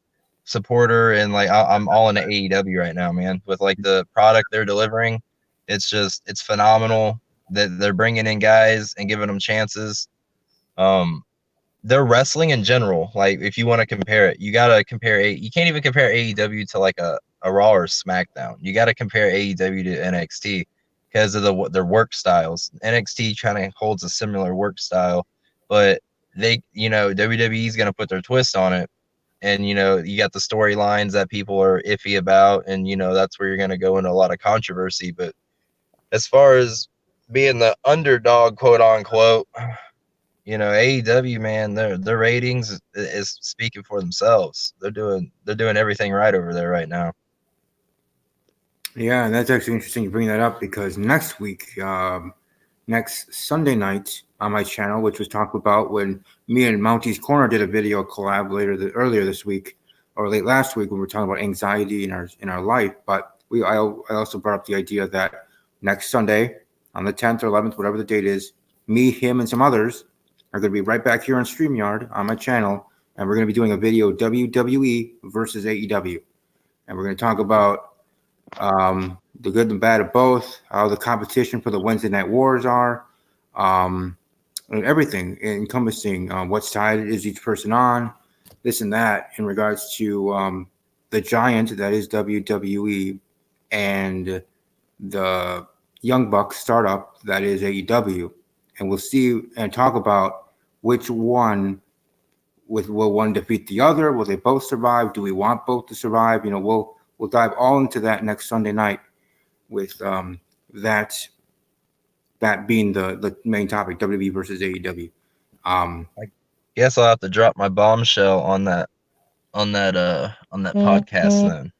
[SPEAKER 3] supporter and like I'm all into AEW right now, man. With like the product they're delivering, it's phenomenal that they're bringing in guys and giving them chances. Their wrestling in general, like if you want to compare it, you gotta compare you can't even compare AEW to like a Raw or SmackDown. You gotta compare AEW to NXT because of their work styles. NXT kind of holds a similar work style, but they WWE is gonna put their twist on it. And you got the storylines that people are iffy about, and that's where you're gonna go into a lot of controversy. But as far as being the underdog, quote unquote, AEW, man, their ratings is speaking for themselves. They're doing everything right over there right now.
[SPEAKER 1] Yeah, and that's actually interesting you bring that up because next week, next Sunday night on my channel, which was talked about when me and Mounty's Corner did a video collab earlier this week or late last week when we were talking about anxiety in our life. But I also brought up the idea that next Sunday on the 10th or 11th, whatever the date is, me, him, and some others are going to be right back here on StreamYard on my channel, and we're going to be doing a video WWE versus AEW, and we're going to talk about the good and bad of both, how the competition for the Wednesday Night Wars are, and everything encompassing what side is each person on, this and that in regards to the giant that is WWE and the Young Bucks startup that is AEW. And we'll see and talk about which one will one defeat the other? Will they both survive? Do we want both to survive? We'll dive all into that next Sunday night with that being the main topic, WWE versus AEW.
[SPEAKER 3] I guess I'll have to drop my bombshell on that podcast then.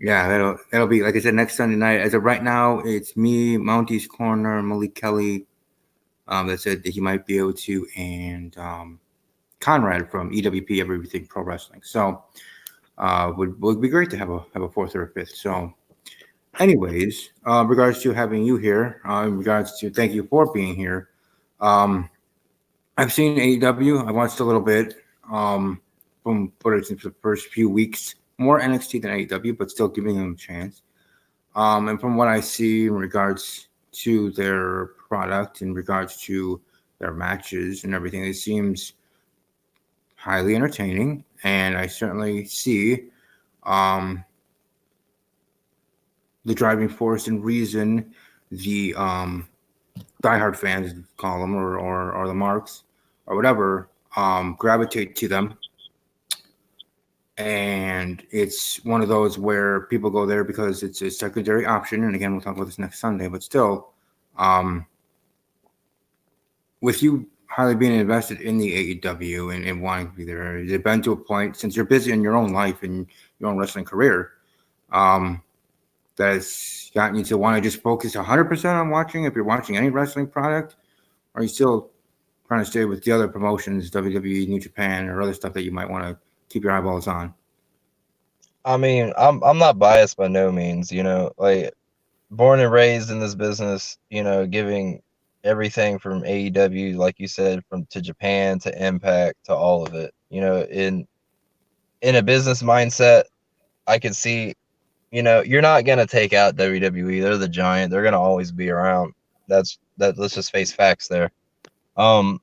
[SPEAKER 1] Yeah, that'll be, like I said, next Sunday night. As of right now, it's me, Mounty's Corner, Malik Kelly, that said that he might be able to, and Conrad from EWP Everything Pro Wrestling. So would be great to have a fourth or a fifth. So anyways, regards to having you here, in regards to thank you for being here. I've seen AEW. I watched a little bit from the first few weeks. More NXT than AEW, but still giving them a chance. And from what I see in regards to their product, in regards to their matches and everything, it seems highly entertaining. And I certainly see the driving force and reason the diehard fans, call them, or the marks or whatever, gravitate to them. And it's one of those where people go there because it's a secondary option. And again, we'll talk about this next Sunday, but still, with you highly being invested in the AEW and wanting to be there, has it been to a point, since you're busy in your own life and your own wrestling career, that has gotten you to want to just focus 100% on watching if you're watching any wrestling product? Or are you still trying to stay with the other promotions, WWE, New Japan, or other stuff that you might want to keep your eyeballs on?
[SPEAKER 3] I mean, I'm not biased by no means, you know, like born and raised in this business, you know, giving everything from AEW, like you said, from to Japan to Impact to all of it. You know, in a business mindset, I can see, you know, you're not gonna take out WWE. They're the giant. They're gonna always be around. That. Let's just face facts there. Um,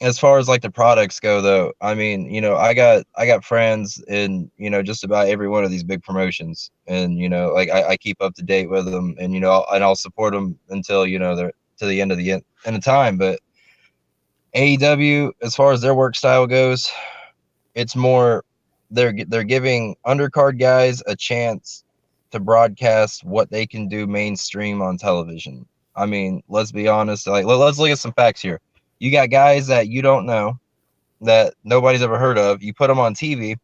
[SPEAKER 3] as far as like the products go, though, I mean, you know, I got friends in, you know, just about every one of these big promotions, and you know, like I keep up to date with them, and you know, and I'll support them until you know they're to the end of time. But AEW, as far as their work style goes, it's more they're giving undercard guys a chance to broadcast what they can do mainstream on television. I mean, let's be honest. Like, let's look at some facts here. You got guys that you don't know, that nobody's ever heard of. You put them on TV,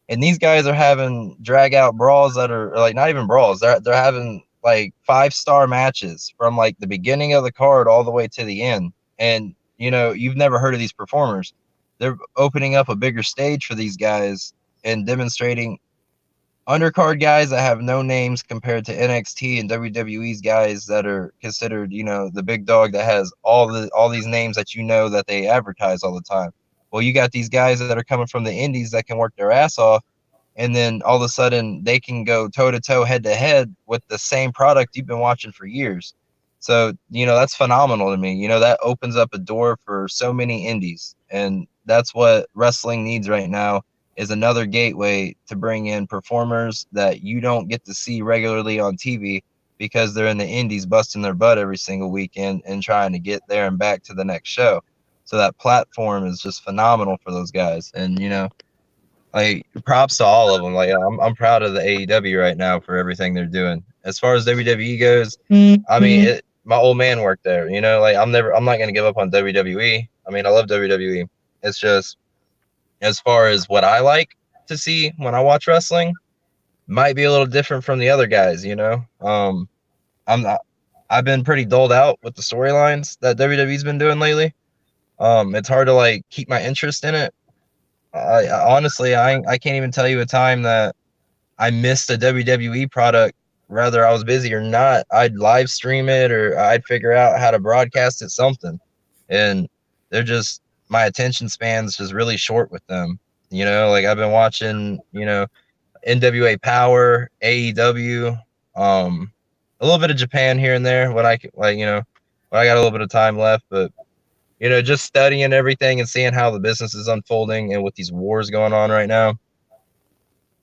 [SPEAKER 3] and these guys are having drag out brawls that are like not even brawls. They're having like 5-star matches from like the beginning of the card all the way to the end. And you know, you've never heard of these performers. They're opening up a bigger stage for these guys and demonstrating undercard guys that have no names compared to NXT and WWE's guys that are considered, you know, the big dog that has all these names that you know that they advertise all the time. Well, you got these guys that are coming from the indies that can work their ass off, and then all of a sudden they can go toe to toe, head to head with the same product you've been watching for years. So, you know, that's phenomenal to me. You know, that opens up a door for so many indies, and that's what wrestling needs right now, is another gateway to bring in performers that you don't get to see regularly on TV because they're in the indies busting their butt every single weekend and trying to get there and back to the next show. So that platform is just phenomenal for those guys. And, you know, like props to all of them. Like I'm proud of the AEW right now for everything they're doing. As far as WWE goes, I mean, my old man worked there, you know, like I'm not going to give up on WWE. I mean, I love WWE. It's just, as far as what I like to see when I watch wrestling, might be a little different from the other guys, you know. I'm not, I've been pretty dulled out with the storylines that WWE's been doing lately. It's hard to like keep my interest in it. Honestly, I can't even tell you a time that I missed a WWE product. Whether I was busy or not, I'd live stream it or I'd figure out how to broadcast it something. And they're just, my attention span's just really short with them. You know, like I've been watching, you know, NWA Power, AEW, a little bit of Japan here and there when I like, you know, when I got a little bit of time left, but you know, just studying everything and seeing how the business is unfolding and with these wars going on right now.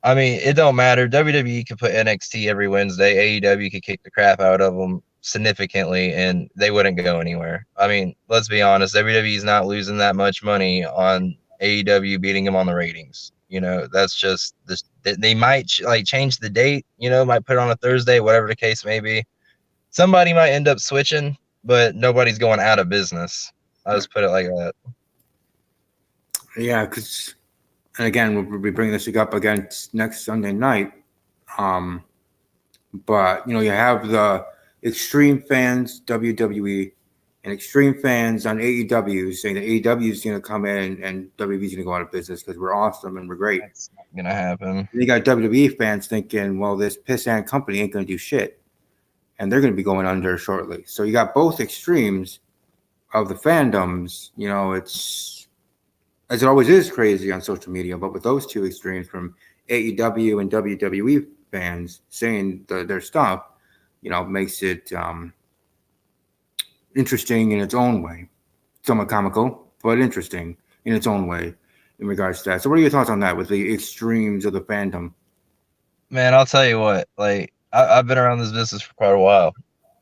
[SPEAKER 3] I mean, it don't matter. WWE could put NXT every Wednesday. AEW could kick the crap out of them significantly, and they wouldn't go anywhere. I mean, let's be honest. WWE is not losing that much money on AEW beating them on the ratings. You know, that's just this. They might like change the date. You know, might put it on a Thursday, whatever the case may be. Somebody might end up switching, but nobody's going out of business. I'll just put it like that.
[SPEAKER 1] Yeah, because, and again, we'll be bringing this up again next Sunday night. But, you know, you have the extreme fans, WWE, and extreme fans on AEW saying that AEW is going to come in and WWE's going to go out of business because we're awesome and we're great.
[SPEAKER 3] That's not going to happen.
[SPEAKER 1] And you got WWE fans thinking, well, this pissant company ain't going to do shit. And they're going to be going under shortly. So you got both extremes of the fandoms. You know, it's, as it always is, crazy on social media, but with those two extremes from AEW and WWE fans saying their stuff, you know, makes it interesting in its own way. Somewhat comical, but interesting in its own way in regards to that. So what are your thoughts on that with the extremes of the fandom?
[SPEAKER 3] Man, I'll tell you what, like I've been around this business for quite a while.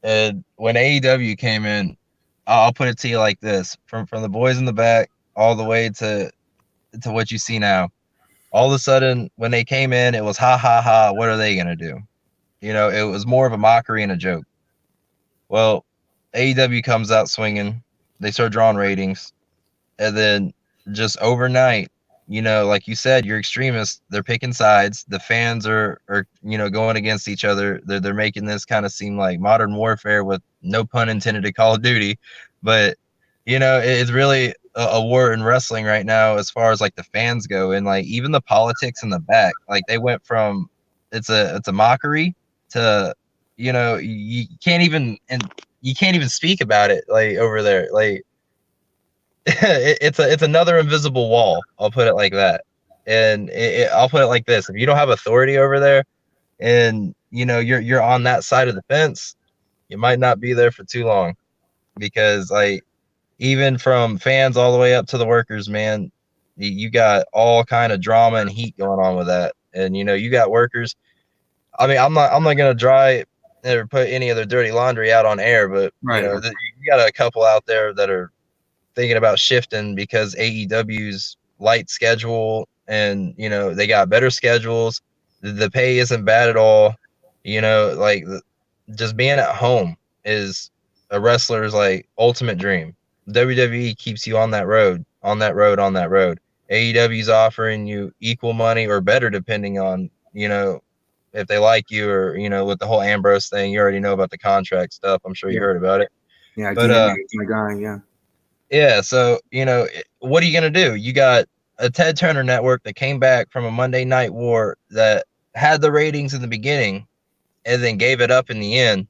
[SPEAKER 3] And when AEW came in, I'll put it to you like this: from the boys in the back all the way to what you see now. All of a sudden, when they came in, it was ha ha ha. What are they gonna do? You know, it was more of a mockery and a joke. Well, AEW comes out swinging. They start drawing ratings, and then just overnight, like you said, you're extremists. They're picking sides. The fans are going against each other. They're making this kind of seem like modern warfare with no pun intended to Call of Duty, but it's really a war in wrestling right now as far as like the fans go, and like even the politics in the back. Like they went from it's a mockery to you can't even speak about it like over there like. It's another invisible wall. I'll put it like that, and I'll put it like this: if you don't have authority over there, and you're on that side of the fence, you might not be there for too long, because like even from fans all the way up to the workers, man, you got all kind of drama and heat going on with that, and you got workers. I mean, I'm not gonna dry or put any of their dirty laundry out on air, but
[SPEAKER 1] Right.
[SPEAKER 3] You got a couple out there that are thinking about shifting because AEW's light schedule, and they got better schedules. The pay isn't bad at all. Like just being at home is a wrestler's like ultimate dream. WWE keeps you on that road, on that road, on that road. AEW's offering you equal money or better depending on if they like you, or with the whole Ambrose thing. You already know about the contract stuff. I'm sure you heard about it.
[SPEAKER 1] Yeah,
[SPEAKER 3] But
[SPEAKER 1] my guy, yeah.
[SPEAKER 3] yeah, so what are you gonna do? You got a Ted Turner network that came back from a Monday Night War that had the ratings in the beginning and then gave it up in the end.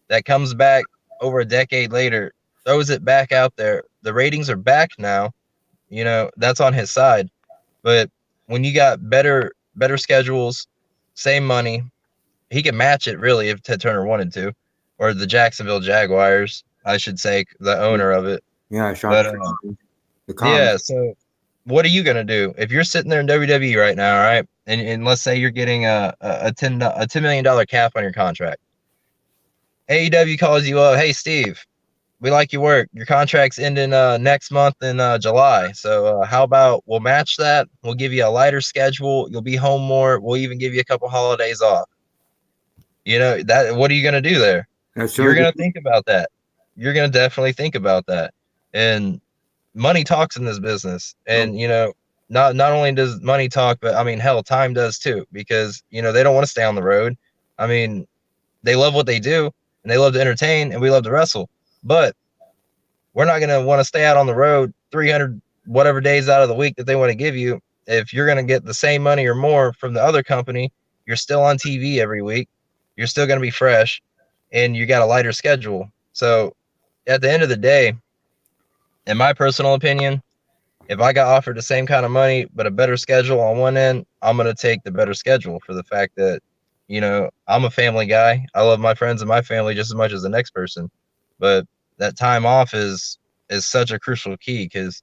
[SPEAKER 3] That comes back over a decade later, throws it back out there. The ratings are back now. That's on his side. But when you got better schedules, same money, he could match it really if Ted Turner wanted to, or the Jacksonville Jaguars, I should say, the owner of it.
[SPEAKER 1] Yeah,
[SPEAKER 3] But
[SPEAKER 1] the
[SPEAKER 3] yeah,
[SPEAKER 1] comms.
[SPEAKER 3] so what are you gonna do if you're sitting there in WWE right now, right? And let's say you're getting a $10 million cap on your contract. AEW calls you up, hey Steve, we like your work. Your contract's ending next month in July. So how about we'll match that? We'll give you a lighter schedule. You'll be home more. We'll even give you a couple holidays off. That. What are you gonna do there? You're gonna think about that. You're gonna definitely think about that. And money talks in this business, and not only does money talk, but I mean, hell, time does too, because they don't want to stay on the road. I mean, they love what they do, and they love to entertain, and we love to wrestle, but we're not going to want to stay out on the road 300 whatever days out of the week that they want to give you. If you're going to get the same money or more from the other company, you're still on TV every week, you're still going to be fresh, and you got a lighter schedule. So at the end of the day, in my personal opinion, if I got offered the same kind of money but a better schedule on one end, I'm going to take the better schedule, for the fact that, I'm a family guy. I love my friends and my family just as much as the next person. But that time off is such a crucial key, because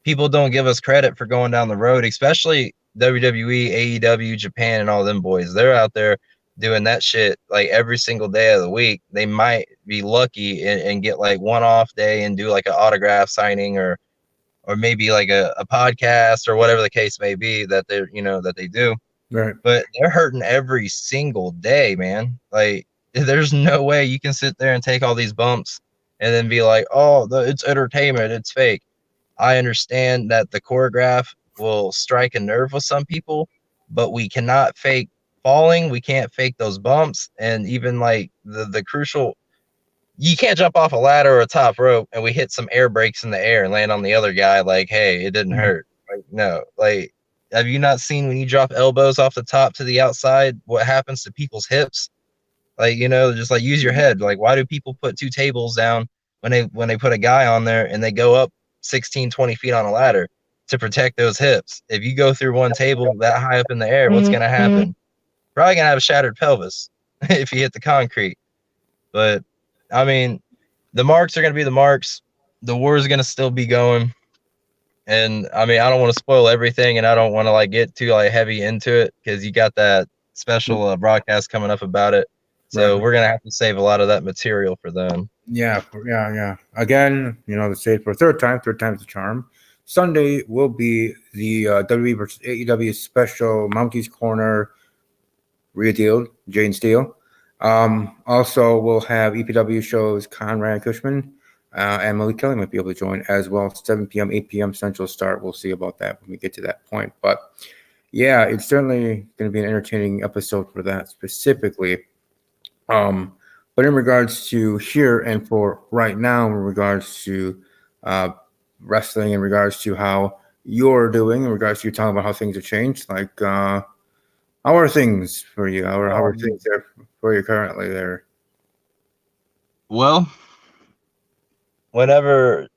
[SPEAKER 3] people don't give us credit for going down the road, especially WWE, AEW, Japan, and all them boys. They're out there doing that shit like every single day of the week. They might be lucky and get like one off day and do like an autograph signing, or maybe like a podcast, or whatever the case may be that they're that they do.
[SPEAKER 1] Right.
[SPEAKER 3] But they're hurting every single day, man. Like there's no way you can sit there and take all these bumps and then be like, oh, it's entertainment, it's fake. I understand that the choreograph will strike a nerve with some people, but we cannot fake falling. We can't fake those bumps. And even like the crucial, you can't jump off a ladder or a top rope and we hit some air brakes in the air and land on the other guy like, hey, it didn't hurt. Like, no, like, have you not seen when you drop elbows off the top to the outside, what happens to people's hips? Like, just like use your head. Like, why do people put two tables down when they put a guy on there and they go up 16, 20 feet on a ladder to protect those hips? If you go through one table that high up in the air, what's going to happen? Probably going to have a shattered pelvis if you hit the concrete. But I mean, the marks are going to be the marks. The war is going to still be going. And I mean, I don't want to spoil everything, and I don't want to like get too like heavy into it, because you got that special broadcast coming up about it. So we're going to have to save a lot of that material for them.
[SPEAKER 1] Yeah. Again, to say it for a third time's the charm. Sunday will be the WWE versus AEW special Monkey's Corner Rhea Deal, Jane Steele. Also, we'll have EPW shows Conrad Cushman and Malik Kelly might be able to join as well. 7 p.m., 8 p.m. Central start. We'll see about that when we get to that point. But yeah, it's certainly going to be an entertaining episode for that specifically. But in regards to here and for right now, in regards to uh, wrestling, in regards to how you're doing, in regards to you talking about how things have changed, like how are things for you? How are things there for you currently there?
[SPEAKER 3] Well, whenever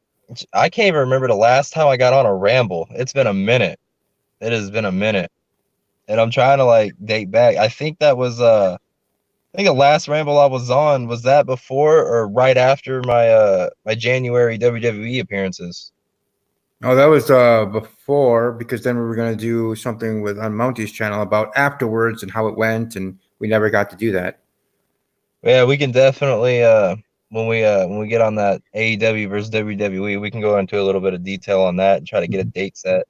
[SPEAKER 3] I can't even remember the last time I got on a ramble. It's been a minute. It has been a minute. And I'm trying to like date back. I think that was I think the last ramble I was on was that before or right after my January WWE appearances.
[SPEAKER 1] Oh, that was before, because then we were going to do something with on Mounty's channel about afterwards and how it went, and we never got to do that.
[SPEAKER 3] Yeah, we can definitely when we get on that AEW versus WWE, we can go into a little bit of detail on that and try to get a date set.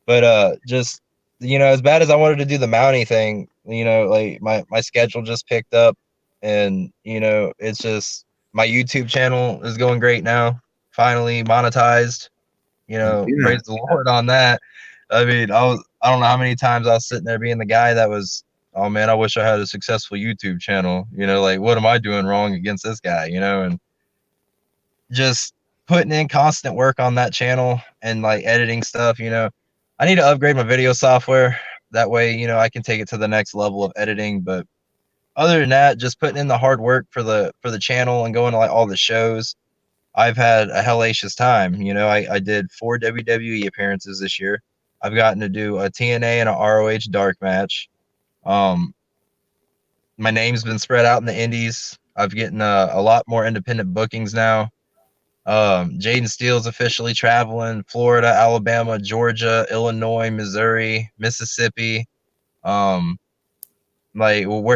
[SPEAKER 3] But just as bad as I wanted to do the Mountie thing, like my schedule just picked up, and it's just my YouTube channel is going great now. Finally monetized. Praise the Lord on that. I mean, I don't know how many times I was sitting there being the guy that was, oh man, I wish I had a successful YouTube channel. Like what am I doing wrong against this guy? And just putting in constant work on that channel and like editing stuff. I need to upgrade my video software. That way, I can take it to the next level of editing. But other than that, just putting in the hard work for the channel and going to like all the shows. I've had a hellacious time. I did 4 WWE appearances this year. I've gotten to do a TNA and a ROH dark match. My name's been spread out in the indies. I've getting a lot more independent bookings now. Jaden Steele's officially traveling Florida, Alabama, Georgia, Illinois, Missouri, Mississippi. We're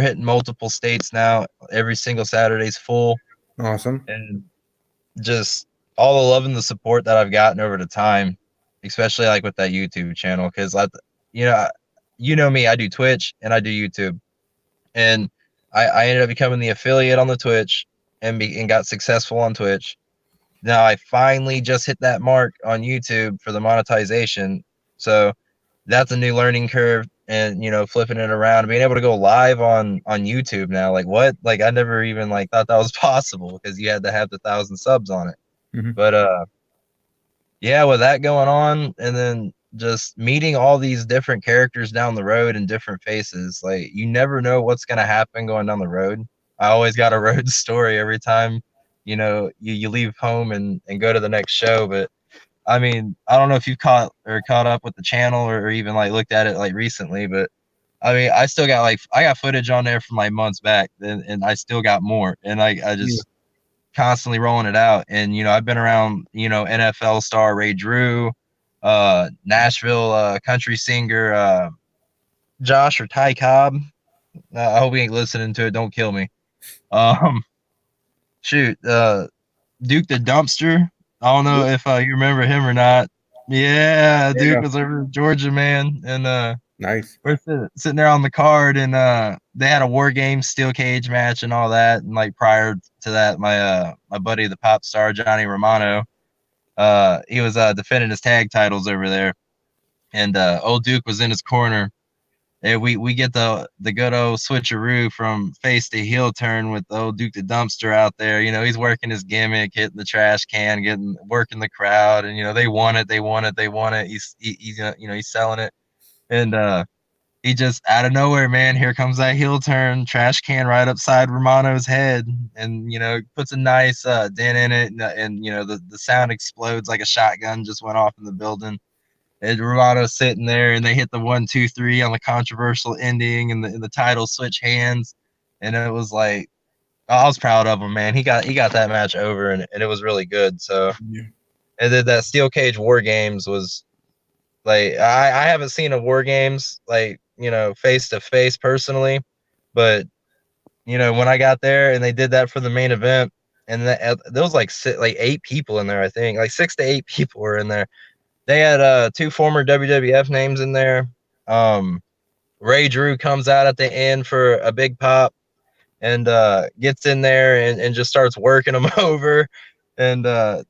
[SPEAKER 3] hitting multiple states now. Every single Saturday's full.
[SPEAKER 1] Awesome.
[SPEAKER 3] And just all the love and the support that I've gotten over the time, especially like with that YouTube channel, because me, I do Twitch and I do YouTube, and I ended up becoming the affiliate on the Twitch and got successful on Twitch. Now I finally just hit that mark on YouTube for the monetization, so that's a new learning curve. And flipping it around, being able to go live on YouTube now, like what? Like I never even like thought that was possible, because you had to have the 1,000 subs on it.
[SPEAKER 1] Mm-hmm.
[SPEAKER 3] But yeah, with that going on, and then just meeting all these different characters down the road and different faces, like you never know what's gonna happen going down the road. I always got a road story every time, you leave home and go to the next show. But I mean, I don't know if you've caught up with the channel or even like looked at it like recently, but I mean, I still got I got footage on there from like months back, and I still got more, and I just constantly rolling it out. And I've been around NFL star Ray Drew, Nashville country singer Josh or Ty Cobb. I hope he ain't listening to it. Don't kill me. Shoot, Duke the Dumpster. I don't know if you remember him or not. Yeah, Duke was over in Georgia, man. And
[SPEAKER 1] nice.
[SPEAKER 3] We're sitting there on the card, and they had a War Games steel cage match and all that. And like prior to that, my buddy, the pop star Johnny Romano, he was defending his tag titles over there, and old Duke was in his corner. And we get the good old switcheroo from face to heel turn with old Duke the Dumpster out there. He's working his gimmick, hitting the trash can, working the crowd, and they want it. He's selling it, and he just out of nowhere, man, here comes that heel turn, trash can right upside Romano's head, and puts a nice dent in it, and the sound explodes like a shotgun just went off in the building. And Romano's sitting there, and they hit the 1, 2, 3 on the controversial ending, and the title switch hands, and it was like, I was proud of him, man. He got that match over, and it was really good. So, and then that steel cage War Games was like, I haven't seen a War Games like face to face personally, but when I got there and they did that for the main event, and there was like 8 people in there, I think like 6 to 8 people were in there. They had 2 former WWF names in there. Ray Drew comes out at the end for a big pop and gets in there and just starts working them over. And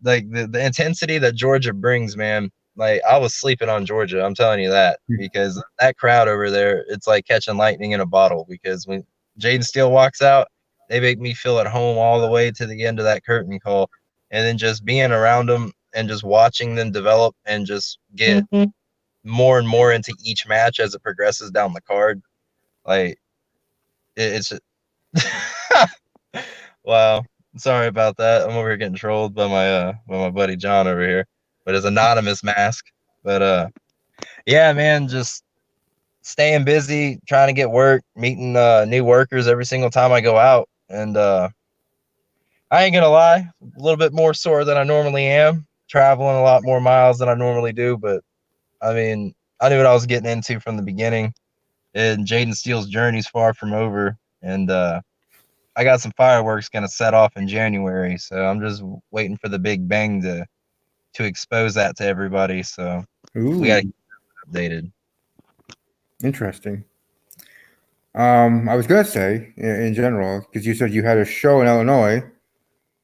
[SPEAKER 3] like the intensity that Georgia brings, man. Like I was sleeping on Georgia. I'm telling you that because that crowd over there, it's like catching lightning in a bottle. Because when Jaden Steele walks out, they make me feel at home all the way to the end of that curtain call, and then just being around them and just watching them develop and just get more and more into each match as it progresses down the card. Like it's wow. Sorry about that. I'm over here getting trolled by my buddy John over here, but his anonymous mask. But yeah, man, just staying busy, trying to get work, meeting new workers every single time I go out, and I ain't gonna lie, a little bit more sore than I normally am, traveling a lot more miles than I normally do. But I mean, I knew what I was getting into from the beginning, and Jaden Steele's journey's far from over, and I got some fireworks gonna set off in January, so I'm just waiting for the big bang to expose that to everybody. So we gotta keep updated.
[SPEAKER 1] Interesting. I was gonna say in general because you said you had a show in Illinois,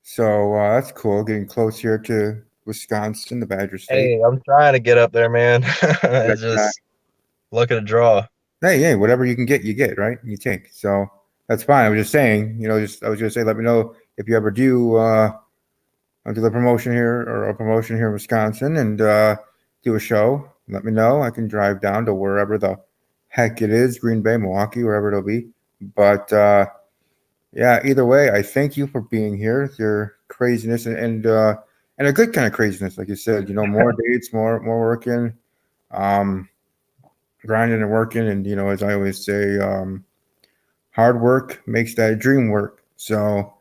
[SPEAKER 1] so that's cool. Getting close here to Wisconsin, the Badger State.
[SPEAKER 3] Hey, I'm trying to get up there, man.
[SPEAKER 1] But,
[SPEAKER 3] It's just look at a draw.
[SPEAKER 1] hey, whatever you can get, you get, right? You take. So that's fine. I was just saying, I was gonna say, let me know if you ever do the promotion here or a promotion here in Wisconsin and do a show. Let me know. I can drive down to wherever the heck it is, Green Bay, Milwaukee, wherever it'll be. But yeah, either way, I thank you for being here. Your craziness and a good kind of craziness, like you said. More dates, more working, grinding and working, and as I always say, hard work makes that dream work. So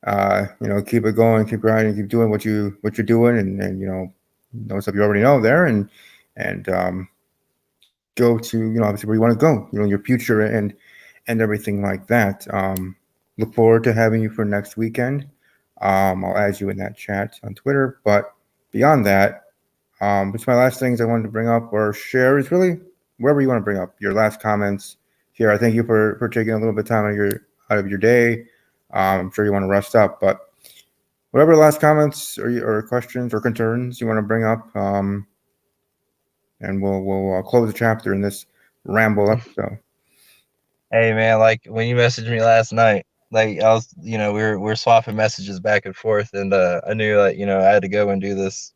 [SPEAKER 1] keep it going, keep grinding, keep doing what you're doing, and know stuff you already know there, and go to obviously where you want to go, your future and everything like that. Look forward to having you for next weekend. I'll add you in that chat on Twitter. But beyond that, just my last things I wanted to bring up or share is really wherever you want to bring up your last comments here. I thank you for taking a little bit of time out of your day. I'm sure you want to rest up, but whatever last comments or questions or concerns you want to bring up, and we'll close the chapter in this ramble episode.
[SPEAKER 3] Hey man, like when you messaged me last night, like I was, we're swapping messages back and forth, and I knew I had to go and do this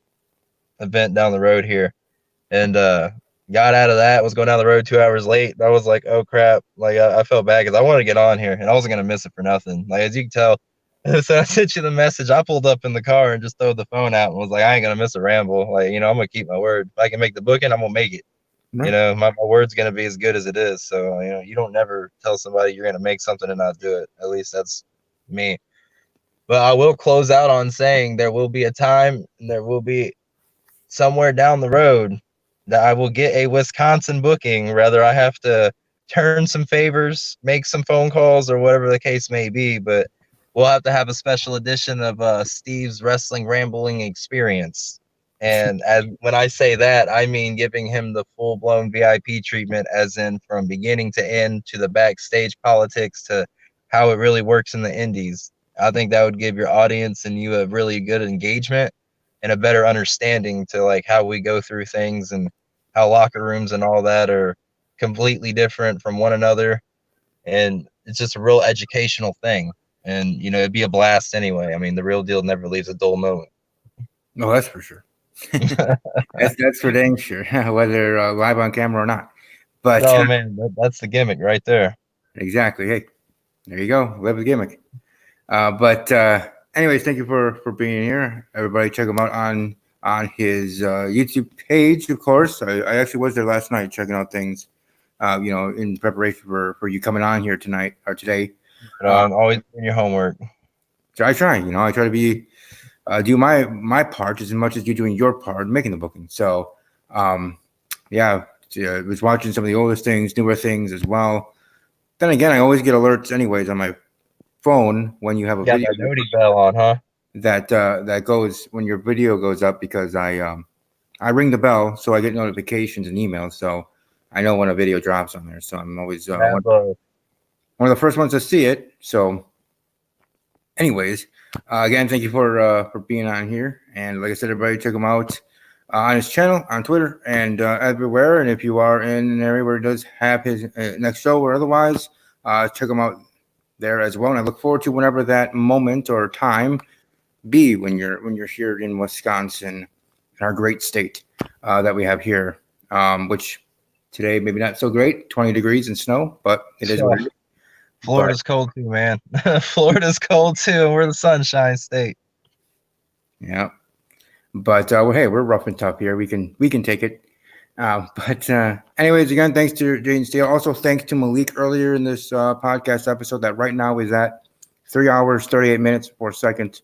[SPEAKER 3] event down the road here, and got out of that, was going down the road 2 hours late. I was like, oh crap, like I felt bad because I wanted to get on here and I wasn't gonna miss it for nothing. Like as you can tell, so I sent you the message. I pulled up in the car and just threw the phone out and was like, I ain't gonna miss a ramble. Like I'm gonna keep my word. If I can make the booking, I'm gonna make it.
[SPEAKER 1] Right.
[SPEAKER 3] My word's gonna be as good as it is. So you don't never tell somebody you're gonna make something and not do it. At least that's me. But I will close out on saying there will be a time and there will be somewhere down the road that I will get a Wisconsin booking, whether I have to turn some favors, make some phone calls, or whatever the case may be. But we'll have to have a special edition of Steve's Wrestling Rambling Experience. And when I say that, I mean giving him the full-blown VIP treatment, as in from beginning to end, to the backstage politics, to how it really works in the indies. I think that would give your audience and you a really good engagement and a better understanding to like how we go through things and how locker rooms and all that are completely different from one another. And it's just a real educational thing. And, it'd be a blast anyway. I mean, the real deal never leaves a dull moment.
[SPEAKER 1] No, that's for sure. that's for dang sure, whether live on camera or not. But
[SPEAKER 3] oh man, that's the gimmick right there.
[SPEAKER 1] Exactly. Hey, there you go. Live the gimmick. But anyways, thank you for being here. Everybody, check him out on his YouTube page, of course. I actually was there last night checking out things, in preparation for you coming on here tonight or today.
[SPEAKER 3] Always doing your homework.
[SPEAKER 1] So I try, I try to be do my part as much as you doing your part, making the booking. So, yeah, I was watching some of the oldest things, newer things as well. Then again, I always get alerts anyways on my phone when you have a video.
[SPEAKER 3] That noti bell on, huh?
[SPEAKER 1] That goes when your video goes up because I ring the bell, so I get notifications and emails, so I know when a video drops on there. So I'm always one of the first ones to see it. So anyways, again, thank you for being on here. And like I said, everybody check him out on his channel, on Twitter, and everywhere. And if you are in an area where he does have his next show or otherwise, check him out there as well. And I look forward to whenever that moment or time be when you're here in Wisconsin, in our great state that we have here, which today maybe not so great, 20 degrees and snow, but it is what it is.
[SPEAKER 3] Florida's cold too, man. Florida's cold too. We're the sunshine state.
[SPEAKER 1] Yeah, but well, hey, we're rough and tough here. We can take it. But anyways, again, thanks to Jane Steele. Also, thanks to Malik earlier in this podcast episode that right now is at 3 hours, 38 minutes, 4 seconds.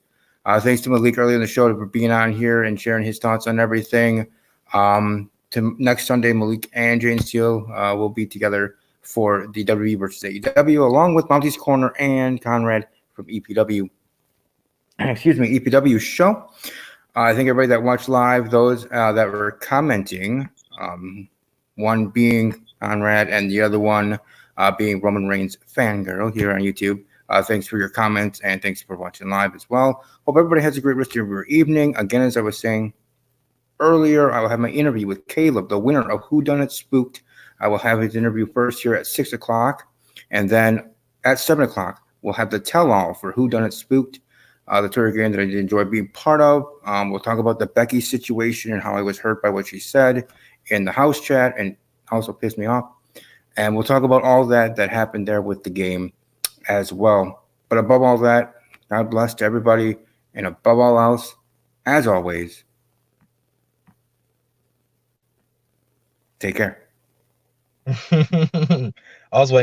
[SPEAKER 1] Thanks to Malik earlier in the show for being on here and sharing his thoughts on everything. To next Sunday, Malik and Jane Steele will be together for the WWE versus AEW, along with Monty's Corner and Conrad from EPW. Excuse me, EPW show. I think everybody that watched live, those that were commenting, one being Conrad and the other one being Roman Reigns Fangirl here on YouTube. Thanks for your comments and thanks for watching live as well. Hope everybody has a great rest of your evening. Again, as I was saying earlier, I will have my interview with Caleb, the winner of Who Done It Spooked. I will have his interview first here at 6 o'clock, and then at 7 o'clock, we'll have the tell-all for Who Done It Spooked, the Twitter game that I did enjoy being part of. We'll talk about the Becky situation and how I was hurt by what she said in the house chat and also pissed me off. And we'll talk about all that happened there with the game as well. But above all that, God bless to everybody, and above all else, as always, take care.
[SPEAKER 3] I was waiting.